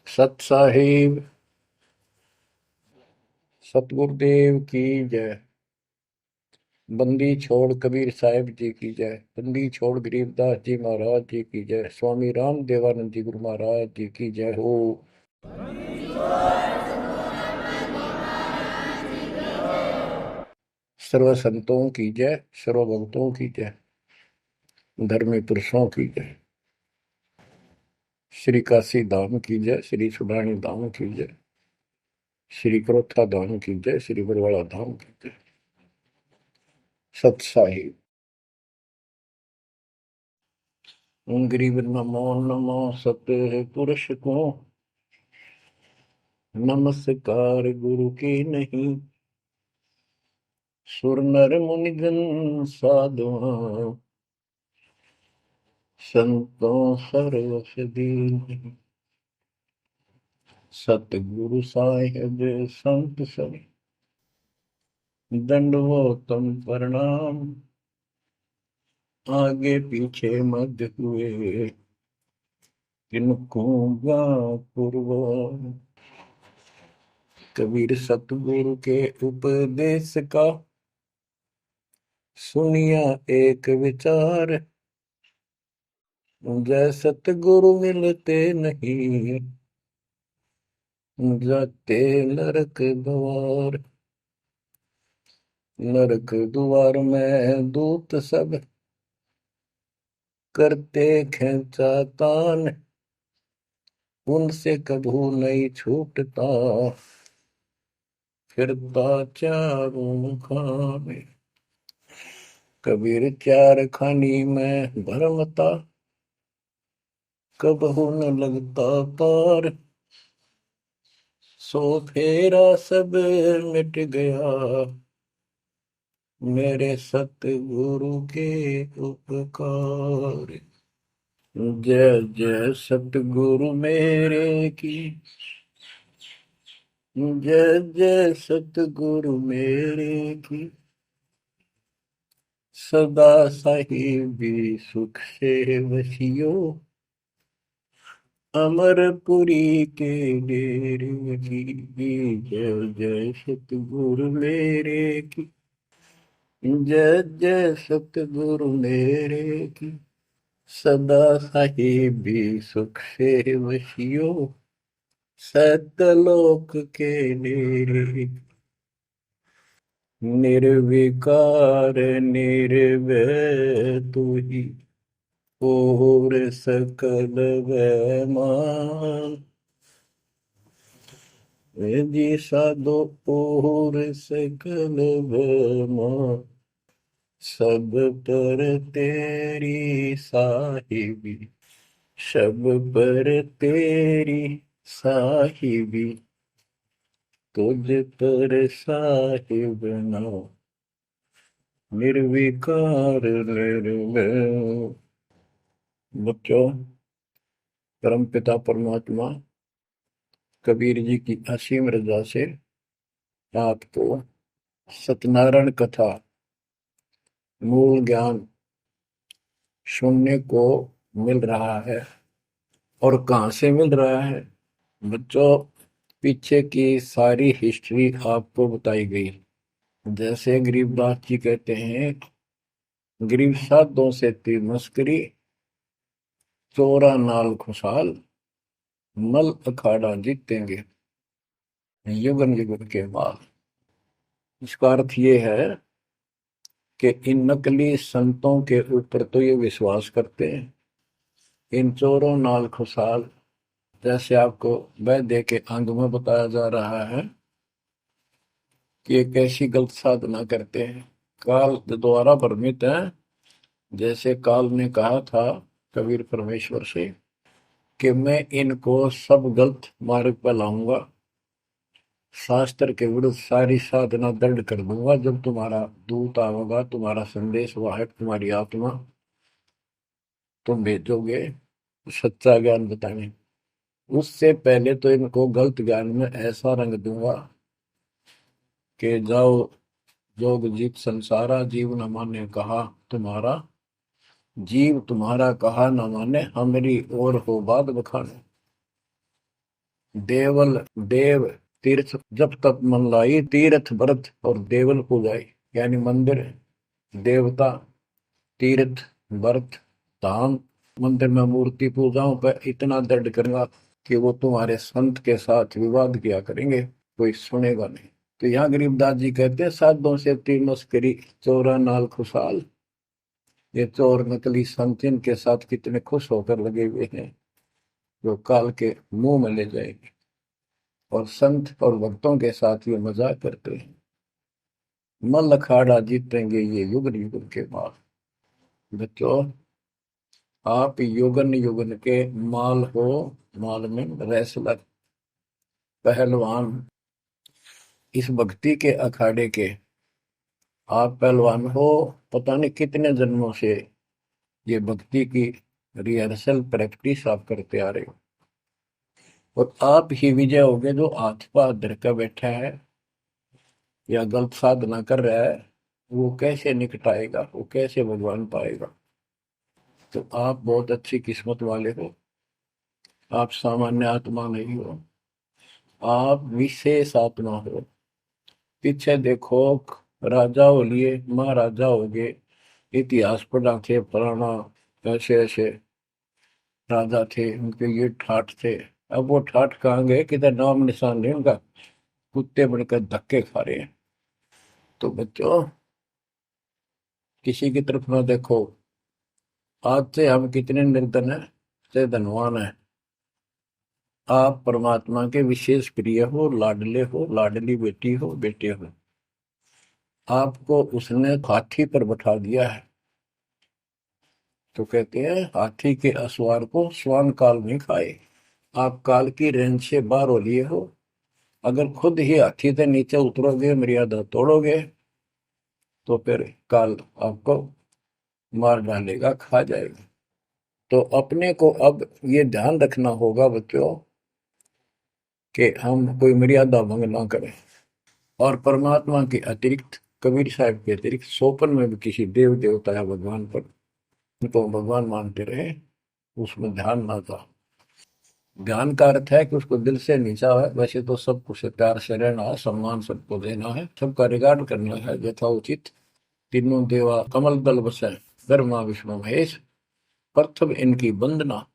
सत साहिब सतगुरुदेव की जय। बंदी छोड़ कबीर साहिब जी की जय। बंदी छोड़ गरीबदास जी महाराज जी की जय। स्वामी राम देवानंद जी गुरु महाराज जी की जय हो। सर्व संतों की जय, सर्व भक्तों की जय, धर्मी पुरुषों की जय। श्री काशी धाम की जय, श्री सुडानी धाम की जय, श्री क्रोथा धाम की जय, श्री बरवाड़ा धाम की जय। सत साहिब गरीब नमो नमो सत पुरुष को नमस्कार गुरु की नहीं। सुर नर मुनिजन साधुआ संतों सर्वस दीन। सतगुरु साहिब संत सब दंडवतम प्रणाम। आगे पीछे मध्य हुए किनको पूर्व। कबीर सतगुरु के उपदेश का सुनिया एक विचार। जय सतगुरु मिलते नहीं जाते नरक द्वार। नरक द्वार में दूत सब करते खेचा तान। उनसे कभू नहीं छूटता फिरता चारों खाने। कबीर चार खानी में भरमता कबहू न लगता पार। सो फेरा सब मिट गया मेरे सतगुरु के उपकार। जय जय सतगुरु मेरे की जय जय सतगुरु मेरे की। सदा साहिबी सुख से वसियो अमरपुरी के डेरे की। जय जय सतगुरु मेरे की जय जय सतगुरु मेरे की। सदा साहिबी सुख से वसियो सतलोक के डेरे। निर्विकार निर्भय तू ही और सकल वैमान। जी साधो और सकल वैमान। सब पर तेरी साहिबी सब पर तेरी साहिबी। तुझ पर साहिब नाम निर्विकार निर्भय। बच्चों, परम पिता परमात्मा कबीर जी की असीम रजा से आपको सत्यनारायण कथा मूल ज्ञान सुनने को मिल रहा है। और कहाँ से मिल रहा है बच्चों? पीछे की सारी हिस्ट्री आपको बताई गई। जैसे गरीबदास जी कहते हैं, गरीब साधों से तीर मस्करी चोरा नाल खुशहाल मल अखाड़ा जीतेंगे युगन युगन के बाद। इसका अर्थ ये है कि इन नकली संतों के ऊपर तो ये विश्वास करते हैं, इन चोरों नाल खुशहाल। जैसे आपको वैद्य के अंग में बताया जा रहा है कि एक ऐसी गलत साधना करते हैं, काल द्वारा भ्रमित है। जैसे काल ने कहा था कबीर परमेश्वर से कि मैं इनको सब गलत मार्ग पर लाऊंगा, शास्त्र के विरुद्ध सारी साधना दंड कर दूंगा। जब तुम्हारा दूत आएगा, तुम्हारा संदेश वाहक, तुम्हारी आत्मा, तुम भेजोगे सच्चा ज्ञान बताने, उससे पहले तो इनको गलत ज्ञान में ऐसा रंग दूंगा कि जाओ जोग जीत संसारा जीव न माने कहा तुम्हारा। जीव तुम्हारा कहा न माने हमारी और हो बात बखाने। देवल देव तीर्थ जब तप मन लाई, तीर्थ व्रत और देवल पूजाई। यानी मंदिर, देवता, तीर्थ, व्रत, धाम, मंदिर में मूर्ति पूजाओं पर इतना दृढ़ करना कि वो तुम्हारे संत के साथ विवाद किया करेंगे, कोई सुनेगा नहीं। तो यहाँ गरीबदास जी कहते हैं, साधों से तीन मस्करी, चोरा नाल खुशहाल। ये चोर नकली संत इनके साथ कितने खुश होकर लगे हुए हैं, जो काल के मुंह में ले जाएंगे। और संत और भक्तों के साथ ये मजाक करते हैं। मल अखाड़ा जीतेंगे ये युग युग के बाद। बच्चों, आप युगन युगन के माल हो, माल में रेसलर, पहलवान, इस भक्ति के अखाड़े के आप पहलवान हो। पता नहीं कितने जन्मों से ये भक्ति की रिहर्सल प्रैक्टिस आप करते आ रहे हो, और आप ही विजय होगे। जो हाथ पा धर कर बैठा है या गलत साधना कर रहा है, वो कैसे निकटाएगा, वो कैसे भगवान पाएगा। तो आप बहुत अच्छी किस्मत वाले हो, आप सामान्य आत्मा नहीं हो, आप विशेष आत्मा हो। पीछे देखो, राजा हो लिए, महाराजा हो गए, इतिहास पढ़ा थे पुराना, ऐसे ऐसे राजा थे, उनके ये ठाठ थे। अब वो ठाठ कहाँ गए, किधर नाम निशान नहीं उनका, कुत्ते बनकर धक्के खा रहे हैं। तो बच्चों, किसी की तरफ ना देखो। आज से हम कितने निर्धन है, से धनवान है। आप परमात्मा के विशेष प्रिय हो, लाडले हो, लाडली बेटी हो, बेटे हो। आपको उसने हाथी पर बैठा दिया है। तो कहते हैं, हाथी के असवार को श्वान काल नहीं खाए। आप काल की रेंज से बाहर हो लिए हो। अगर खुद ही हाथी से नीचे उतरोगे, मर्यादा तोड़ोगे, तो फिर काल आपको मार डालेगा, खा जाएगा। तो अपने को अब ये ध्यान रखना होगा बच्चों, कि हम कोई मर्यादा भंग ना करें। और परमात्मा के अतिरिक्त, कबीर साहब के अतिरिक्त सोपन में भी किसी देव देवता या भगवान पर उनको भगवान मानते रहे, उसमें ध्यान ना था। ध्यान का अर्थ है कि उसको दिल से नीचा है। वैसे तो सब कुछ प्यार से रहना है, सम्मान सबको देना है, सबका रिगार्ड करना है यथाउचित। तीनों देवा कमल दल बसे, ब्रह्मा विष्णु महेश, प्रथम इनकी वंदना,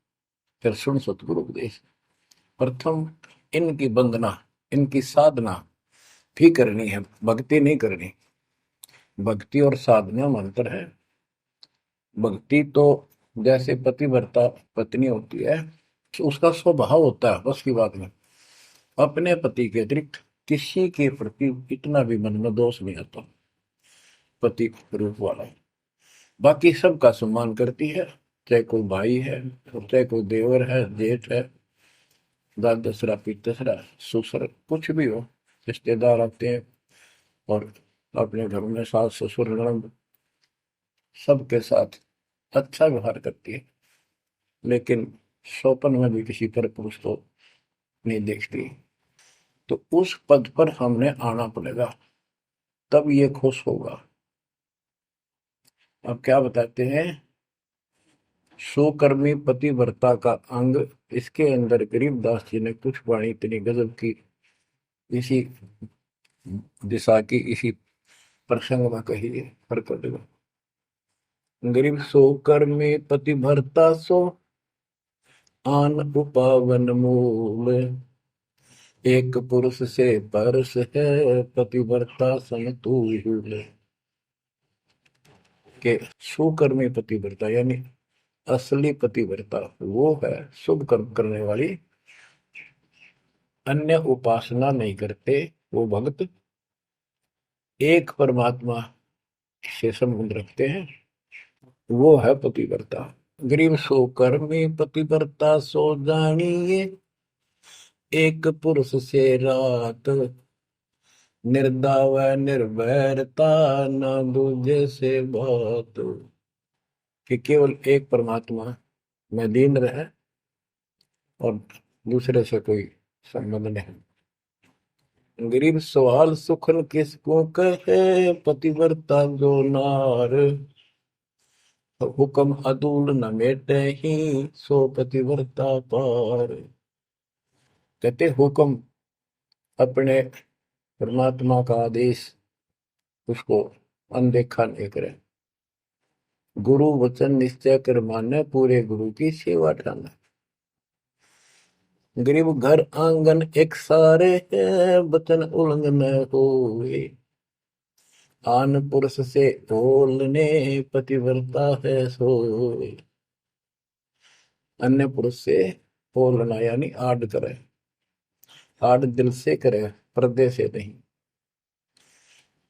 फिर सुन सतगुरु उपदेश। प्रथम इनकी वंदना, इनकी साधना भी करनी है, भक्ति नहीं करनी। भक्ति और साधना में अंतर है। भक्ति तो जैसे पतिव्रता पत्नी होती है, उसका स्वभाव होता है, बस की बात में अपने पति के अतिरिक्त किसी के प्रति इतना भी मन में दोष नहीं आता। पति रूप वाला बाकी सबका सम्मान करती है, चाहे कोई भाई है, चाहे कोई देवर है, जेठ है, दादसरा, पितसरा, ससुर, कुछ भी हो, रिश्तेदार आते हैं और अपने घर में सास ससुर ननद सबके साथ अच्छा व्यवहार करती है। लेकिन स्वपन में भी किसी पर पुरुष को नहीं देखती। तो उस पद पर हमने आना पड़ेगा, तब ये खुश होगा। अब क्या बताते हैं, सुकर्मी पतिव्रता का अंग, इसके अंदर गरीबदास जी ने कुछ वाणी इतनी गजब की इसी दिशा की, इसी प्रसंग में कही है। प्रकट गरीब सो कर्मी पतिव्रता सो, आन उपावन मूल, एक पुरुष से परस है पतिव्रता समतुल। के सुकर्मी पतिव्रता यानी असली पतिव्रता वो है, शुभ कर्म करने वाली, अन्य उपासना नहीं करते वो भक्त, एक परमात्मा से संबंध रखते हैं, वो है पतिव्रता। गरीब सो कर्मी पतिव्रता सो जानिए, एक पुरुष से रात, निर्दाव निर्भरता न दूजे से बात। कि केवल एक परमात्मा में लीन रहे और दूसरे से कोई संबंध नहीं। गरीब सवाल सुखन किसको कहे, पतिव्रता जो नार, हुक्म अदूल न मेटे ही, सो पतिव्रता पार। कहते हुक्म अपने परमात्मा का आदेश उसको अनदेखा नहीं करे। गुरु वचन निश्चय कर माने, पूरे गुरु की सेवा ठाना। गरीब घर आंगन एक सारे है, वचन उल्लंघन होए। आन पुरुष से बोलने, पतिव्रता है सोए। अन्य पुरुष से बोलना यानी आड़ करे, आड़ दिल से करे, पर्दे से नहीं।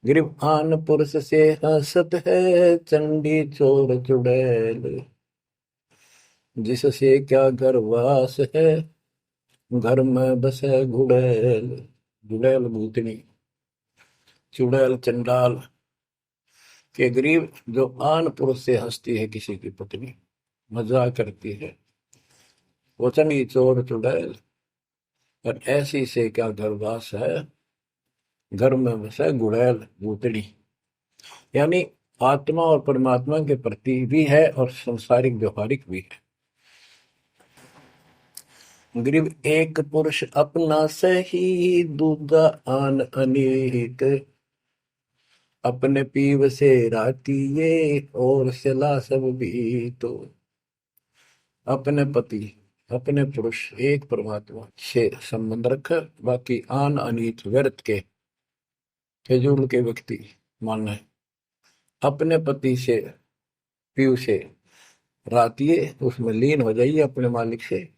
गरीब आन पुरुष से हंसत है, चंडी चोर चुड़ैल। जिससे क्या गर्वास है, घर में बसे गुड़ैल। गुड़ैल भूतनी, चुड़ैल चंडाल के गरीब जो आन पुरुष से हंसती है, किसी की पत्नी मजाक करती है, वचनी चोर चुड़ैल। और ऐसी से क्या गर्वास है, घर में बसे गुड़ैल भूतनी। यानी आत्मा और परमात्मा के प्रति भी है और संसारिक व्यवहारिक भी है। गरीब एक पुरुष अपना सही, दूजा आन अनेक। अपने पीव से रातिये, और सला सब भी तो। अपने पति, अपने पुरुष एक परमात्मा से संबंध रखा, बाकी आन अनीत व्यर्थ के फिजूल के व्यक्ति मानना। अपने पति से पीव से रातिये, उसमें लीन हो जाइए अपने मालिक से।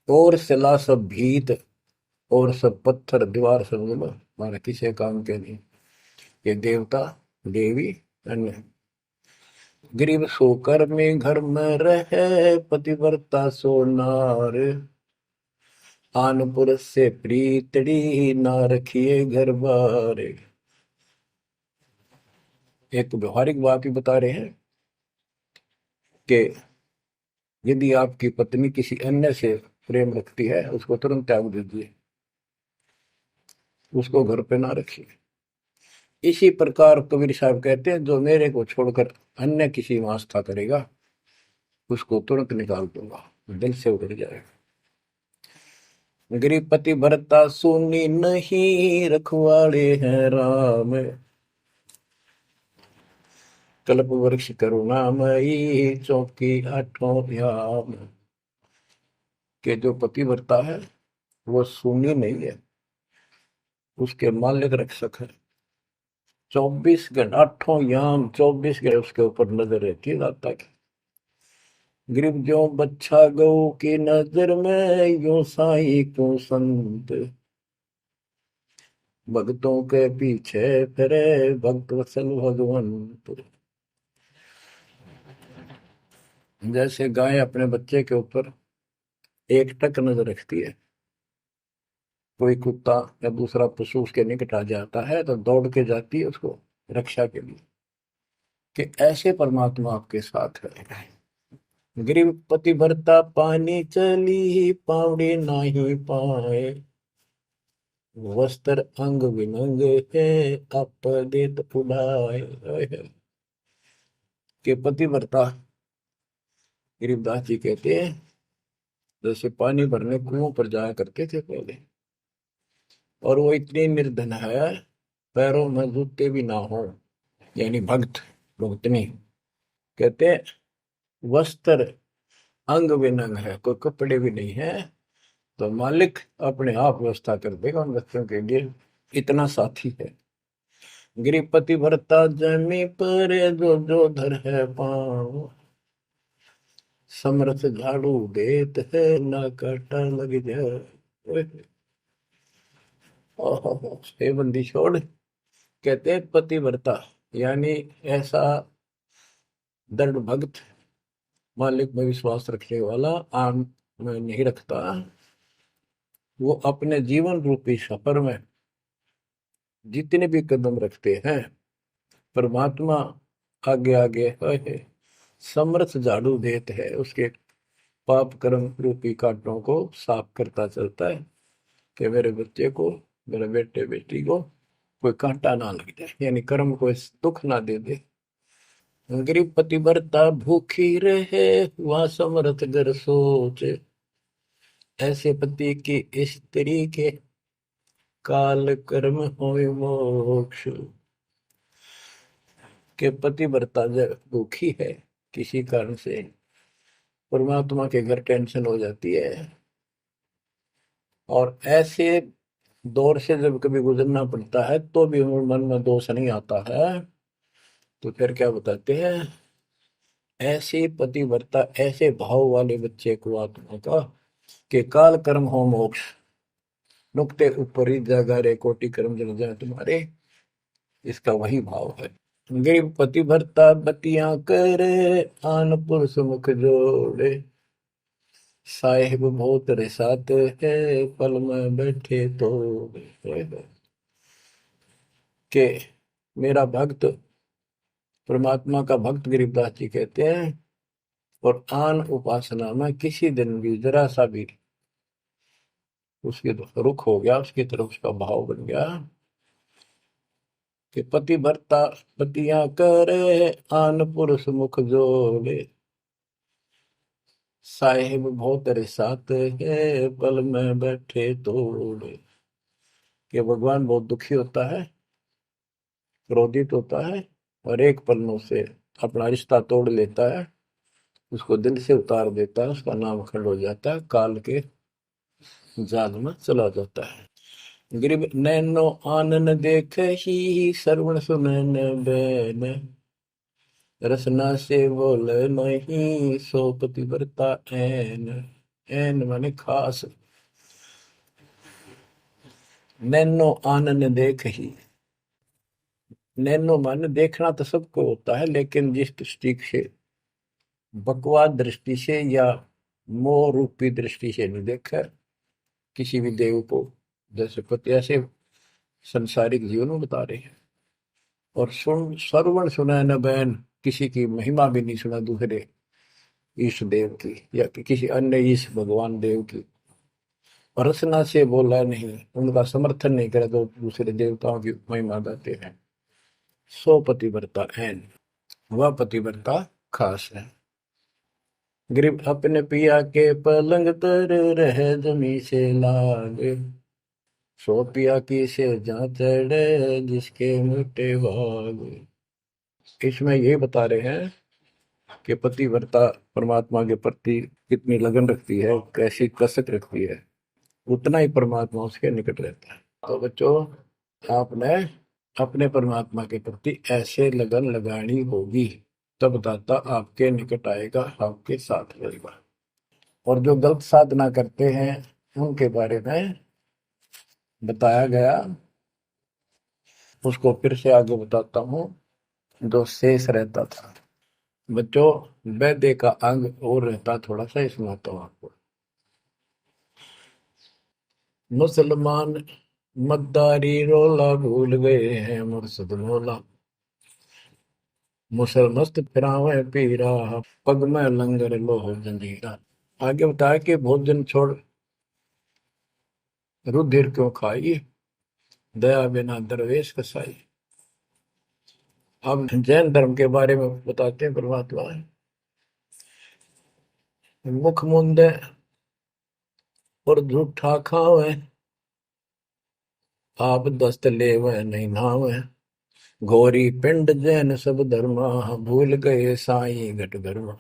और सला सब भीत, और सब पत्थर दीवार समझ लो, हमारे किसी काम के नहीं। ये देवता देवी अन्य। गरीब सोकर में घर में रहे, पतिव्रता सो नार। आन पुरुष से प्रीतड़ी, ना रखिए घर बार। एक व्यवहारिक बात भी बता रहे हैं कि यदि आपकी पत्नी किसी अन्य से प्रेम रखती है, उसको तुरंत त्याग दीजिए, उसको घर पे ना रखिए। इसी प्रकार कबीर साहब कहते हैं, जो मेरे को छोड़कर अन्य किसी में आस्था करेगा, उसको तुरंत निकाल दूंगा, दिल से उतर जाएगा। गरीब पति भरता सुनी नहीं, रखवाड़े हैं राम। कल्प वृक्ष करुणामयी, चौकी आठों याम। के जो पति भरता है वो सुनी नहीं है, उसके मालिक रक्षक है। 24 घंटे, आठों याम 24 घंटे उसके ऊपर नजर रहती है दाता की। गरीब जो बच्चा गौ की नजर में, यूं साई को संत। भक्तों के पीछे फिरे, भक्त वत्सल भगवंत। जैसे गाय अपने बच्चे के ऊपर एक टक नजर रखती है, कोई कुत्ता या दूसरा पशु उसके निकट आ जाता है तो दौड़ के जाती है उसको रक्षा के लिए, कि ऐसे परमात्मा आपके साथ है। गरीब पति भरता पानी चली, पावड़ी नाही पाए। वस्त्र अंग विनंग है, आप देत उड़ाए। के पति भरता गरीबदास जी कहते हैं, जैसे पानी भरने कुओं पर जाया करते थे पहले, और वो इतनी निर्धन है, पैरों में जूते भी ना हो, यानी भक्त भक्तनी। कहते हैं वस्त्र अंग विनंग है, कोई कपड़े भी नहीं है, तो मालिक अपने आप व्यवस्था कर देगा उन बच्चों के लिए, इतना साथी है। गिरिपति भरता जमी पर, जो धर है पाँव। समरथ झाड़ू देत है, ना काटा लग जाए। हे बंदी छोड़, कहते हैं पतिव्रता यानी ऐसा दृढ़ भक्त, मालिक में विश्वास रखने वाला, आम में नहीं रखता। वो अपने जीवन रूपी सफर में जितने भी कदम रखते हैं, परमात्मा आगे आगे है, समर्थ झाड़ू देते है, उसके पाप कर्म रूपी कांटों को साफ करता चलता है, कि मेरे बच्चे को, मेरे बेटे बेटी को कोई कांटा ना लग जाए, यानी कर्म को दुख ना दे दे। गरीब पतिव्रता भूखी रहे, वहां समर्थ घर सोच। ऐसे पति की स्त्री के काल कर्म होय मोक्ष। के पतिव्रता जब दुखी है किसी कारण से, परमात्मा के घर टेंशन हो जाती है, और ऐसे दौर से जब कभी गुजरना पड़ता है तो भी मन में दोष नहीं आता है, तो फिर क्या बताते हैं, ऐसे पतिव्रता ऐसे भाव वाले बच्चे को आत्मा का कि काल कर्म हो मोक्ष, नुक्ते ऊपर ही जगा रे कोटि कर्म जल जाए तुम्हारे, इसका वही भाव है। गरीब पतिव्रता बतियां करे, आन पुरुष मुख जोड़े, साहेब बहुत रिसाते है, पल में बैठे तो के मेरा भक्त, परमात्मा का भक्त गरीबदास जी कहते हैं, और आन उपासना में किसी दिन भी जरा सा भी उसके रुख हो गया, उसकी तरफ उसका भाव बन गया कि पतिव्रता पतियां करे, आन पुरुष मुख जोड़े, साहेब बहुत रिसाते है, पल में बैठे तोड़े। कि भगवान बहुत दुखी होता है, क्रोधित होता है, और एक पल में उसे अपना रिश्ता तोड़ लेता है, उसको दिल से उतार देता है, उसका नाम खंड हो जाता है, काल के जाल में चला जाता है। गरीब नैनो आनन देख ही, श्रवण सुनन बैन, रसना से बोल नहीं, सो पतिव्रता ऐन। ऐन माने खास। नैनो आनन देख ही, नैनो माने देखना तो सबको होता है, लेकिन जिस दृष्टि से, बकवाद दृष्टि से या मोह रूपी दृष्टि से नहीं देखा किसी भी देव को, जैसे पति ऐसे संसारिक जीवन में बता रहे हैं। और सुन श्रवण सुना न बैन, किसी की महिमा भी नहीं सुना दूसरे ईश देव की या किसी अन्य ईश भगवान देव की, और रसना से बोला नहीं, उनका समर्थन नहीं करे तो दूसरे देवताओं की महिमा गाते हैं। सो पतिव्रता ऐन, वह पतिव्रता खास है। गरीब अपने पिया के पलंग तर, रह जमी से लागे, सो पिया की से जहाँ चढ़े, जिसके मोटे भाग। इसमें ये बता रहे हैं कि पतिव्रता परमात्मा के प्रति कितनी लगन रखती है, कैसी कसक रखती है, उतना ही परमात्मा उसके निकट रहता है। तो बच्चों, आपने अपने परमात्मा के प्रति ऐसे लगन लगानी होगी, तब दाता आपके निकट आएगा, आपके साथ रहेगा। और जो गलत साधना करते हैं उनके बारे में बताया गया, उसको फिर से आगे बताता हूँ, जो शेष रहता था। बच्चों, वैद्य का अंग और रहता थोड़ा सा, इसमें आता हूँ आपको। मुसलमान मद्दारी रोला, भूल गए हैं मुर्शद मौला, मुसलमस्त फिरावे पीरा, पग में लंगर लोह जंजीरा। आगे बताया कि भोजन छोड़ रुधिर क्यों खाई, दया बिना दरवेश कसाई। अब जैन धर्म के बारे में बताते हैं परमात्मा। मुख मुंदे और झूठा खावे, आप दस्त लेवे नहीं नावे, घोरी पिंड जैन सब धर्मा, भूल गए साई घट धर्मा।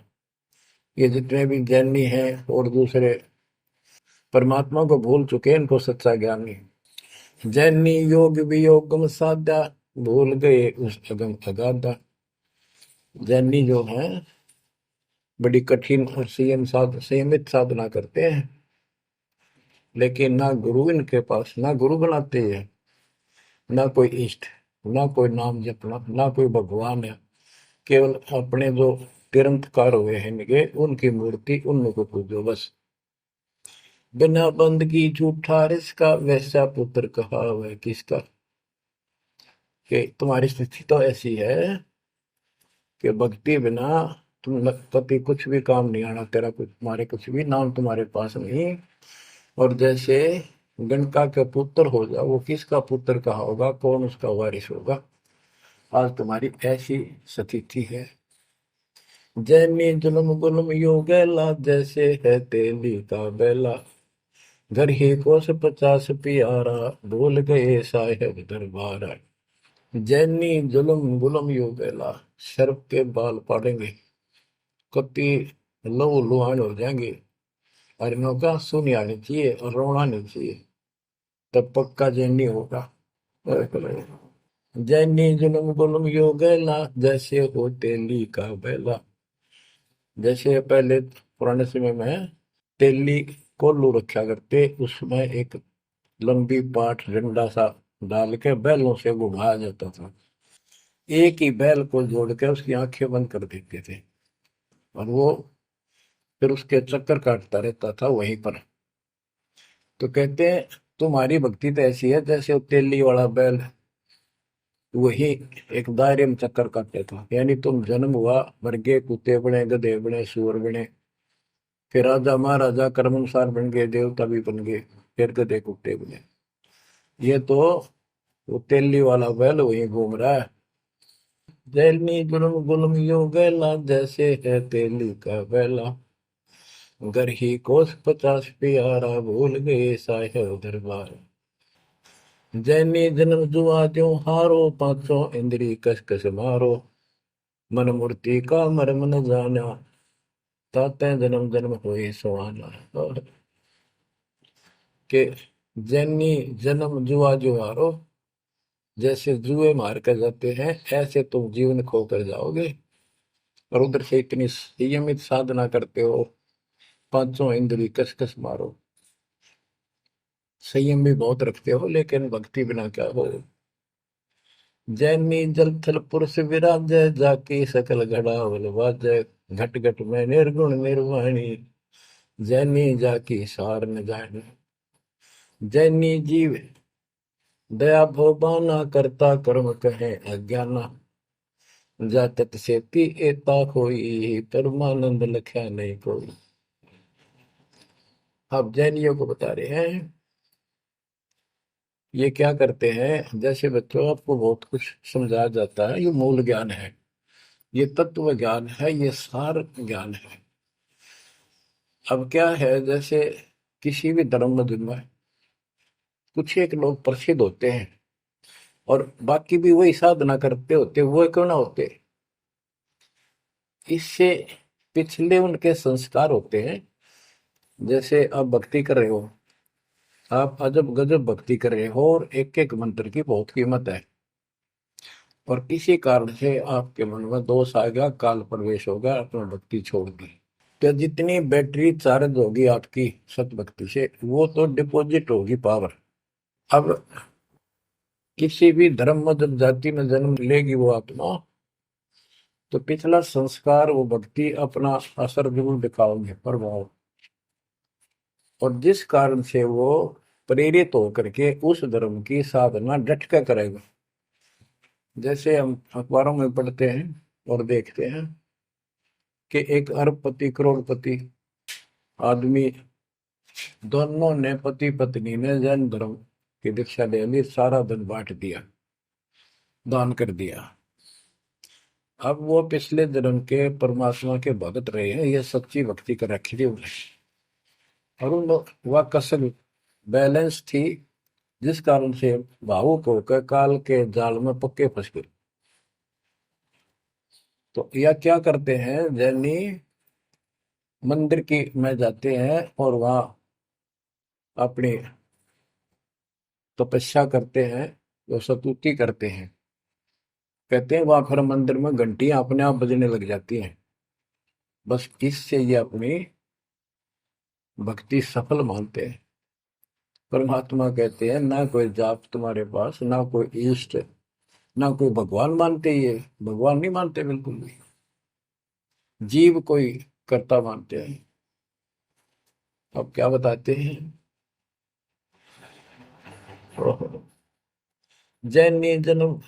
ये जितने भी जैनी हैं और दूसरे परमात्मा को भूल चुके हैं, इनको सच्चा ज्ञान नहीं। जैनी योग वियोगम साधा, भूल गए उस अगम अगाधा। जैनी जो है बड़ी कठिन और संयमित साधना करते हैं, लेकिन ना गुरु इनके पास, ना गुरु बनाते हैं, ना कोई इष्ट, ना कोई नाम जपना, ना कोई भगवान है। केवल अपने जो तिरंतकार हुए हैं इनके, उनकी मूर्ति, उनको पूजो बस। बिना बंदगी झूठा रिसका, वैसा पुत्र कहा वह किसका। कि तुम्हारी स्थिति तो ऐसी है कि भक्ति बिना तुम कभी कुछ भी काम नहीं आना, तेरा कुछ, तुम्हारे कुछ भी नाम तुम्हारे पास नहीं। और जैसे गणका का पुत्र हो जा, वो किसका पुत्र कहा होगा, कौन उसका वारिस होगा। आज तुम्हारी ऐसी स्थिति है। जैनी जुल्म गुल्म यो गैला, जैसे है तेली का बैला, घर ही कोस 50 प्यारा, भूल गए साहेब दरबारा। जैनी जुलम गुलम यो बेला, शर्फ के बाल पड़ेंगे, कति लहू लुहान हो जाएंगे। और इनका सुनी आनी चाहिए और रोना नहीं चाहिए, तब पक्का जैनी होगा। जैनी जुलम गुलम यो गैला, जैसे हो तेली का बेला। जैसे पहले पुराने समय में तेली कोल्लू रखा करते, उसमें एक लंबी पाठ डंडा सा डाल के बैलों से घुमाया जाता था। एक ही बैल को जोड़ के उसकी आंखें बंद कर देते थे और वो फिर उसके चक्कर काटता रहता था वहीं पर। तो कहते हैं तुम्हारी भक्ति तो ऐसी है जैसे वो तेली वाला बैल वही एक दायरे में चक्कर काटता था। यानी तुम जन्म हुआ, मर गए, कुत्ते बने, गधे बने, सुअर बने, फिर राजा महाराजा कर्मानुसार बन गए, देवता भी बन गए, फिर गधे कुत्ते बने। ये तो वो तेली वाला बैल वही घूम रहा है। जैनी गुलम गुलम यो गैला, जैसे है तेली का बैला। घर ही कोस 50 प्यारा, भूल गए साहेब दरबार। जैनी जन्म जुआ त्यों हारो, पांचों इंद्री कस कस मारो। मन मूर्ति का मर्म न जाना, ताते जन्म जन्म होए सुहाना। और के जैनी जन्म जुआ जुआरो, जैसे जुए मार कर जाते हैं ऐसे तुम जीवन खो कर जाओगे। और उधर से इतनी संयमित साधना करते हो, पांचों इंद्री कस कस मारो, संयम भी बहुत रखते हो, लेकिन भक्ति बिना क्या हो। जैनी जल थल पुरुष विराजय, जाकी सकल घड़ावल वाजय। घट घट में निर्गुण निर्वाणी, जैनी जाकी सार न जानी। जैनी जीव दया भोबाना, करता कर्म कहे अज्ञाना। जातक सेती एता कोई, परमानंद लख्या नहीं कोई। अब जैनियों को बता रहे हैं ये क्या करते हैं। जैसे बच्चों आपको बहुत कुछ समझाया जाता है, ये मूल ज्ञान है, ये तत्व ज्ञान है, ये सार ज्ञान है। अब क्या है, जैसे किसी भी धर्म में कुछ एक लोग प्रसिद्ध होते हैं और बाकी भी वही साधना करते होते, वो क्यों ना होते, इससे पिछले उनके संस्कार होते हैं। जैसे आप भक्ति कर रहे हो, आप अजब गजब भक्ति कर रहे हो और एक एक मंत्र की बहुत कीमत है, और किसी कारण से आपके मन में दोष आ गया, काल प्रवेश होगा, अपना भक्ति छोड़ दी, तो जितनी बैटरी चार्ज होगी आपकी सत भक्ति से वो तो डिपॉजिट होगी पावर। अब किसी भी धर्म में जब जाति में जन्म लेगी वो आत्मा, तो पिछला संस्कार वो भक्ति अपना असर जरूर दिखाओगे, प्रभाव। और जिस कारण से वो प्रेरित होकर के उस धर्म की साधना डट कर करेगा। जैसे हम अखबारों में पढ़ते हैं और देखते हैं कि एक अरबपति करोड़पति आदमी, दोनों ने पति पत्नी ने जैन धर्म की दीक्षा ले ली, सारा धन बांट दिया, दान कर दिया। अब वो पिछले जन्म के परमात्मा के भगत रहे हैं, ये सच्ची भक्ति कर रखी थी उन्हें, और उन वह कसर बैलेंस थी, जिस कारण से भावुक होकर काल के जाल में पक्के फंस गए। तो यह क्या करते हैं, जैनी मंदिर की में जाते हैं और वहां अपनी तपस्या करते हैं, जो स्तुति करते हैं। कहते हैं वहां फिर मंदिर में घंटियां अपने आप बजने लग जाती हैं। बस इससे ये अपनी भक्ति सफल मानते हैं। परमात्मा कहते हैं ना कोई जाप तुम्हारे पास, ना कोई इष्ट, ना कोई भगवान मानते, ये भगवान नहीं मानते बिल्कुल भी, जीव कोई कर्ता मानते हैं। अब क्या बताते हैं, जैनी जन्म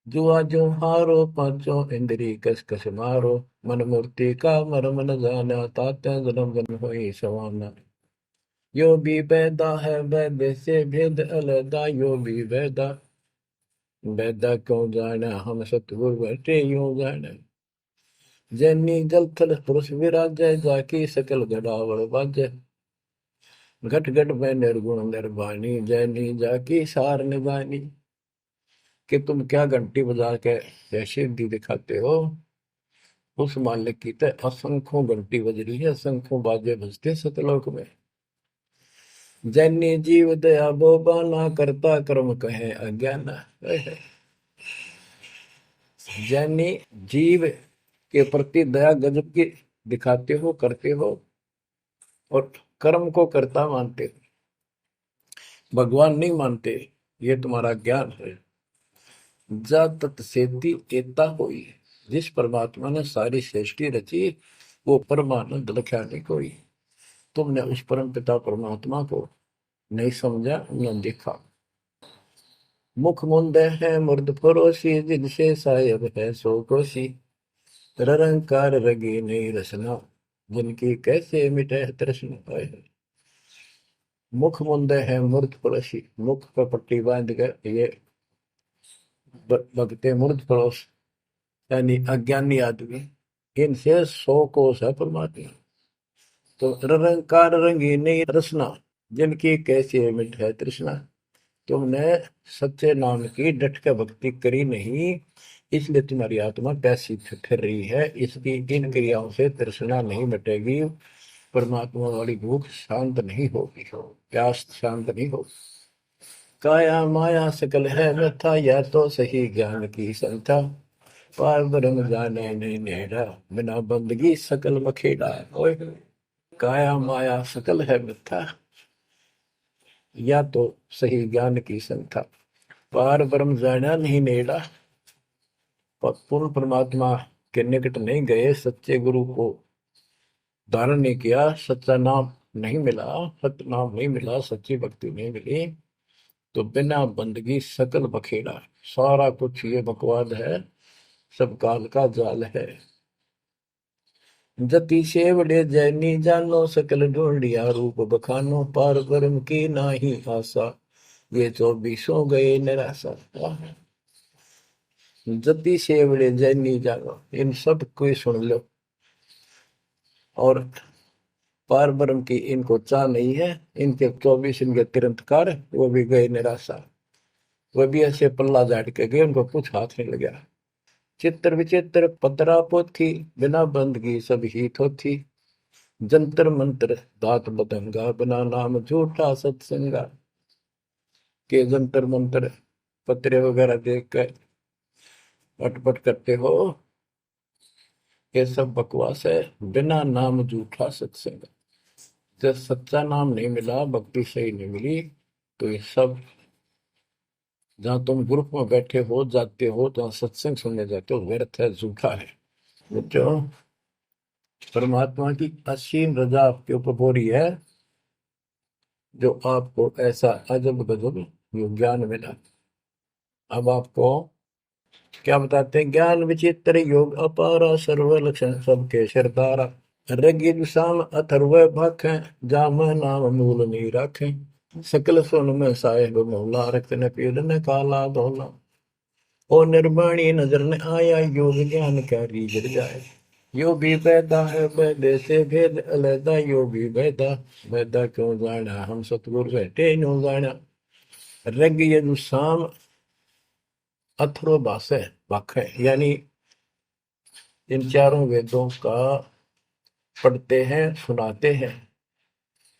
जुआ जो हारो, पांचों इंद्री कस कस मारो। मन मूर्ति का मर्म न जाना, ताते जन्म जन्म होई सवाना। यो भी वेदा है, वेद से भेद अलगा, यो भी वेदा, वेदा क्यों जाना, हम सतगुरु बैठे यूं जाना। जैनी जल थल पुरुष विराजय, जाकी सकल गड़ावल बाजय। घट घट में निर्गुण निर्वाणी, जैनी जाकी सार निभानी। कि तुम क्या घंटी बजा के जैसे दी दिखाते हो, उस मालिक की तो असंख्यों घंटी बज रही है, असंख्यों बाजे बजते सतलोक में। जैनी जीव दया बोबाना, करता कर्म कहे अज्ञान। जैनी जीव के प्रति दया गजब की दिखाते हो, करते हो, और कर्म को कर्ता मानते हो, भगवान नहीं मानते। ये तुम्हारा ज्ञान है। जा तत्सेती एता होई, जिस परमात्मा ने सारी सृष्टि रची, वो परमानंद लख्या नहीं कोई। तुमने उस परम पिता परमात्मा को नहीं समझा, न देखा। मुख मुंदे है मुर्द फरोशी, जिनसे सायब है सो कोशी। रंकार रगी नहीं रसना, जिनकी कैसे मिटे तृष्णा पाए। मुख मुंदे है मूर्ध पड़ोसी, मुख पर पट्टी बांध कर ये भगते मूर्ध पड़ोस, यानी अज्ञानी आदमी, इनसे 100 कोस है परमात्मा। तो रंकार रंगी नहीं रसना, जिनकी कैसी मिट है तृष्णा। तुमने सच्चे नाम की डट के भक्ति करी नहीं, इसलिए तुम्हारी आत्मा पैसी फिर रही है। इसकी इन क्रियाओं से तृष्णा नहीं मिटेगी, परमात्मा वाली भूख शांत नहीं होगी, प्यास शांत नहीं होगी। काया माया सकल है व्यथा, यह तो सही ज्ञान की संथा। पार ब्रह्म जाने नहीं नेड़ा, बिना बंदगी सकल मखेड़ा। ओए काया माया सकल है मिथ्या, या तो सही ज्ञान की संथा। पार ब्रह्म जाना नहीं नेड़ा, पूर्ण परमात्मा के निकट नहीं गए, सच्चे गुरु को धारण नहीं किया, सच्चा नाम नहीं मिला, सत्य नाम नहीं मिला, सच्ची भक्ति नहीं मिली, तो बिना बंदगी सकल बखेड़ा। सारा कुछ ये बकवाद है, सब काल का जाल है। जति सेवड़े जैनी जानो, सकल ढूंढिया रूप बखानो। पार ब्रह्म की नाही आशा, ये 24 गए निराशा। जति सेवड़े जैनी जानो, इन सब को सुन लो। और पार ब्रह्म की इनको चाह नहीं है, इनके 24 इनके तिरंतकार, वो भी गए निराशा। वह भी ऐसे पल्ला झाड़ के गए, उनको कुछ हाथ नहीं लगा। चित्र विचित्र पतरा पोथी, बिना बंदगी सब ही थोथी। जंतर मंत्र दात बदंगा, बिना नाम झूठा सत्संगा। के जंतर मंत्र पत्रे वगैरह देख कर अटपट करते हो, ये सब बकवास है। बिना नाम झूठा सत्संग, जब सच्चा नाम नहीं मिला, भक्ति सही नहीं मिली, तो ये सब, जहां तुम ग्रुप में बैठे हो जाते हो, जहां सत्संग सुनने जाते हो, व्यर्थ है, झूठा है। बच्चों, परमात्मा की असीम रजा आपके ऊपर हो रही है, जो आपको ऐसा अजब गजब ज्ञान मिला। अब आपको क्या बताते हैं? ज्ञान विचित्र योग अपारा, सर्व लक्षण सबके सिरदारा। ऋग्वेद साम अथर्व भाखें, जाम नाम मूल नहीं राखें। सकल सुन में साहेब मौला, रक्त न पीड़ न काला धोला। ओ निर्वाणी नजर न आया, योग ज्ञान क्या रीझ जाए। यो भी पैदा है वैदे से भेद अलैदा, यो भी वैदा वैदा क्यों जाना, हम सतगुरु बैठे न्यों जाना। ऋग यजु साम अथर्व भाषा भाख है, यानी इन चारों वेदों का पढ़ते हैं, सुनाते हैं,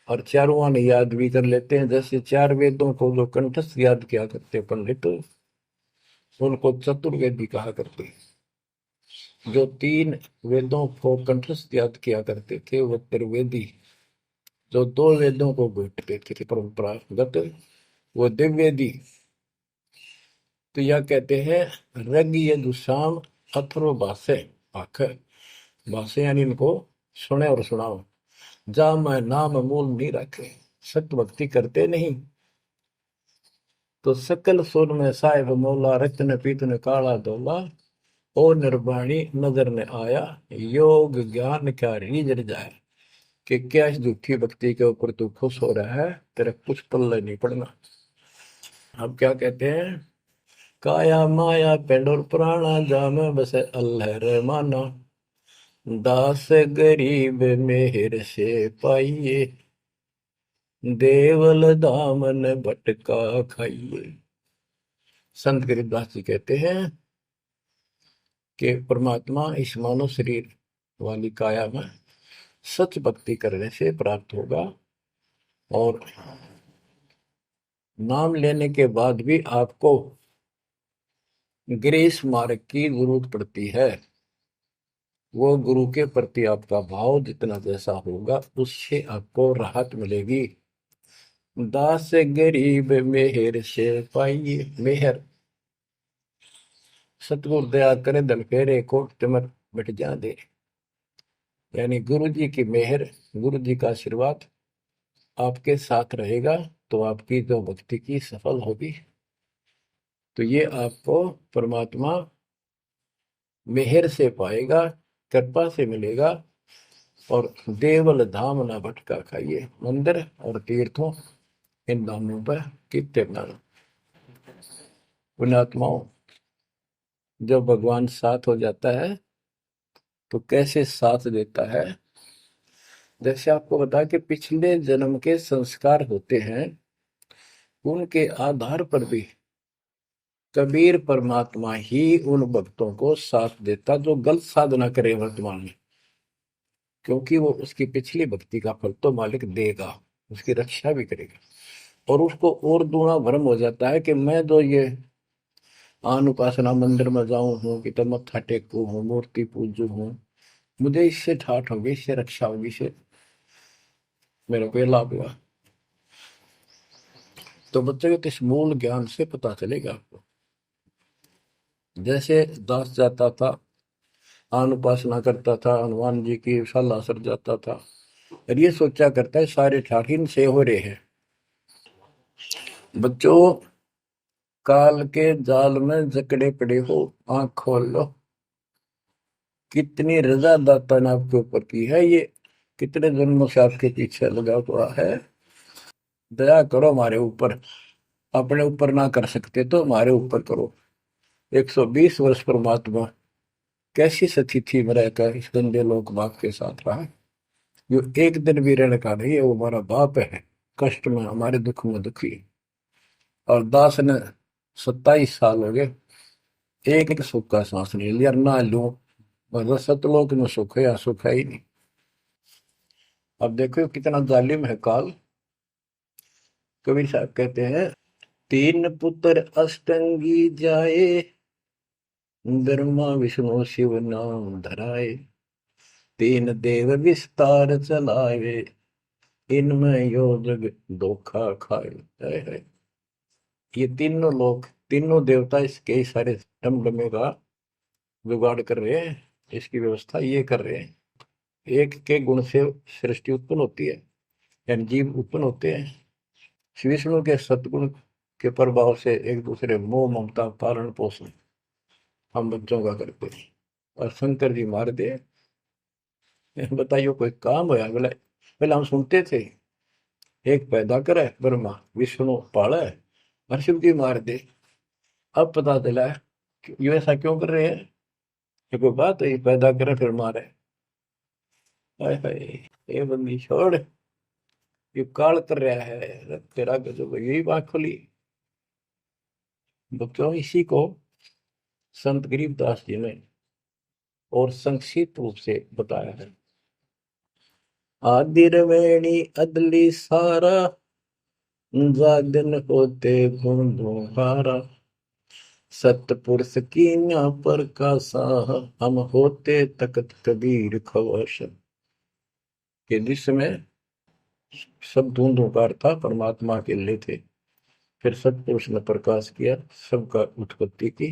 और चारों आने याद भी कर लेते हैं। जैसे 4 वेदों को जो कंठस्थ याद किया करते पंडित, उनको चतुर्वेदी कहा करते हैं। जो 3 वेदों को कंठस्थ याद किया करते थे, वो त्रिवेदी। जो 2 वेदों को बैठते थे परंपरागत, वो दिव्यवेदी। तो यह कहते हैं ऋग यजु साम अथर्व भाषे भाख, भाषे यानी इनको सुने और सुनाओ। जा मैं नाम मूल नहीं रखे, सत्य भक्ति करते नहीं, तो सकल सुर में साहिब मौला, रक्त ने पीत ने काला धोला। ओ निर्वाणी नजर ने आया, योग ज्ञान क्या रीझ जाए। कि क्या इस झूठी भक्ति के ऊपर तू खुश हो रहा है, तेरे कुछ पल्ले नहीं पड़ना। अब क्या कहते हैं? काया माया पेंड और पुराना, जाम बसे अल्लाह रहमाना। दास गरीब मेहर से पाइए, देवल दामन भटका खाइए। संत गरीबदास जी कहते हैं कि परमात्मा इस मानव शरीर वाली काया में सच भक्ति करने से प्राप्त होगा, और नाम लेने के बाद भी आपको ग्रीस मार्ग की जरूरत पड़ती है। वो गुरु के प्रति आपका भाव जितना जैसा होगा उससे आपको राहत मिलेगी। दास गरीब मेहर से पाइए। मेहर सतगुरु दया करे धन फेरे कोट तिमर मिट जा दे। यानी गुरु जी की मेहर, गुरु जी का आशीर्वाद आपके साथ रहेगा तो आपकी जो भक्ति की सफल होगी। तो ये आपको परमात्मा मेहर से पाएगा, कृपा से मिलेगा। और देवल धाम न भटका खाइए। मंदिर और तीर्थों इन धामों पर कितने बनाना। पुण्यात्माओं, जब भगवान साथ हो जाता है तो कैसे साथ देता है। जैसे आपको बता कि पिछले जन्म के संस्कार होते हैं, उनके आधार पर भी कबीर परमात्मा ही उन भक्तों को साथ देता जो गलत साधना करे वर्तमान में, क्योंकि वो उसकी पिछली भक्ति का फल तो मालिक देगा, उसकी रक्षा भी करेगा। और उसको और दूना भ्रम हो जाता है कि मैं तो ये आन उपासना मंदिर में जाऊं हूँ कि तो मत्था टेकू हूँ, मूर्ति पूजू हूँ, मुझे इससे ठाठ होगी, इससे रक्षा होगी, इससे मेरे को ये लाभ हुआ। तो बच्चे के इस मूल ज्ञान से पता चलेगा आपको। जैसे दास जाता था, आन उपासना करता था, हनुमान जी की सलाह सर जाता था, और ये सोचा करता है सारे ठाठ इनसे हो रहे हैं। बच्चों, काल के जाल में जकड़े पड़े हो, आंख खोल लो। कितनी रजा दाता ने आपके ऊपर की है, ये कितने जन्मों से आपके पीछे लगा हुआ है। दया करो हमारे ऊपर, अपने ऊपर ना कर सकते तो हमारे ऊपर करो। 120 वर्ष परमात्मा कैसी सती थी मेरा का इस गंदे लोक बाप के साथ रहा। जो एक दिन भी रहने का नहीं है, वो हमारा बाप है, कष्ट में हमारे दुख में दुखी। और दास ने 27 साल हो गए, एक एक सुख का सांस नहीं लिया, ना लू। मतलब सतलोक में सुख है या सुख है ही नहीं। अब देखो कितना जालिम है काल। कबीर साहब कहते हैं, तीन पुत्र अष्टंगी जाए, ब्रह्मा विष्णु शिव नाम धराए, तीन देव विस्तार चलाए, इनमें यो जग धोखा खाए। है। ये तीनों लोग, तीनों देवता इसके सारे डमडमे का जुगाड़ कर रहे हैं, इसकी व्यवस्था ये कर रहे हैं। एक के गुण से सृष्टि उत्पन्न होती है, यानी जीव उत्पन्न होते हैं। श्री विष्णु के सतगुण के प्रभाव से एक दूसरे मोह ममता पालन पोषण हम बच्चों का करते हैं। और शंकर जी मार दे, बताइए कोई काम होया। बोले पहले हम सुनते थे एक पैदा करे ब्रह्मा, विष्णु पाले, और शिव जी मार दे। अब पता चला कि ये ऐसा क्यों कर रहे हैं। ये कोई बात है, ये पैदा करे फिर मारे। हाय हाय, ये बंदी छोड़, ये काल कर रहा है तेरा गजब। यही बात खुली बच्चों। इसी को संत गरीबदास जी ने और संक्षिप्त रूप से बताया है। आदि रवेणी अदली सारा, जागन होते गुण दोहारा, सतपुरुष की न्या पर का साह, हम होते तकत कबीर खवश। के जिसमें सब धुंधुकार था, परमात्मा के लिए थे। फिर सतपुरुष ने प्रकाश किया, सबका उत्पत्ति की।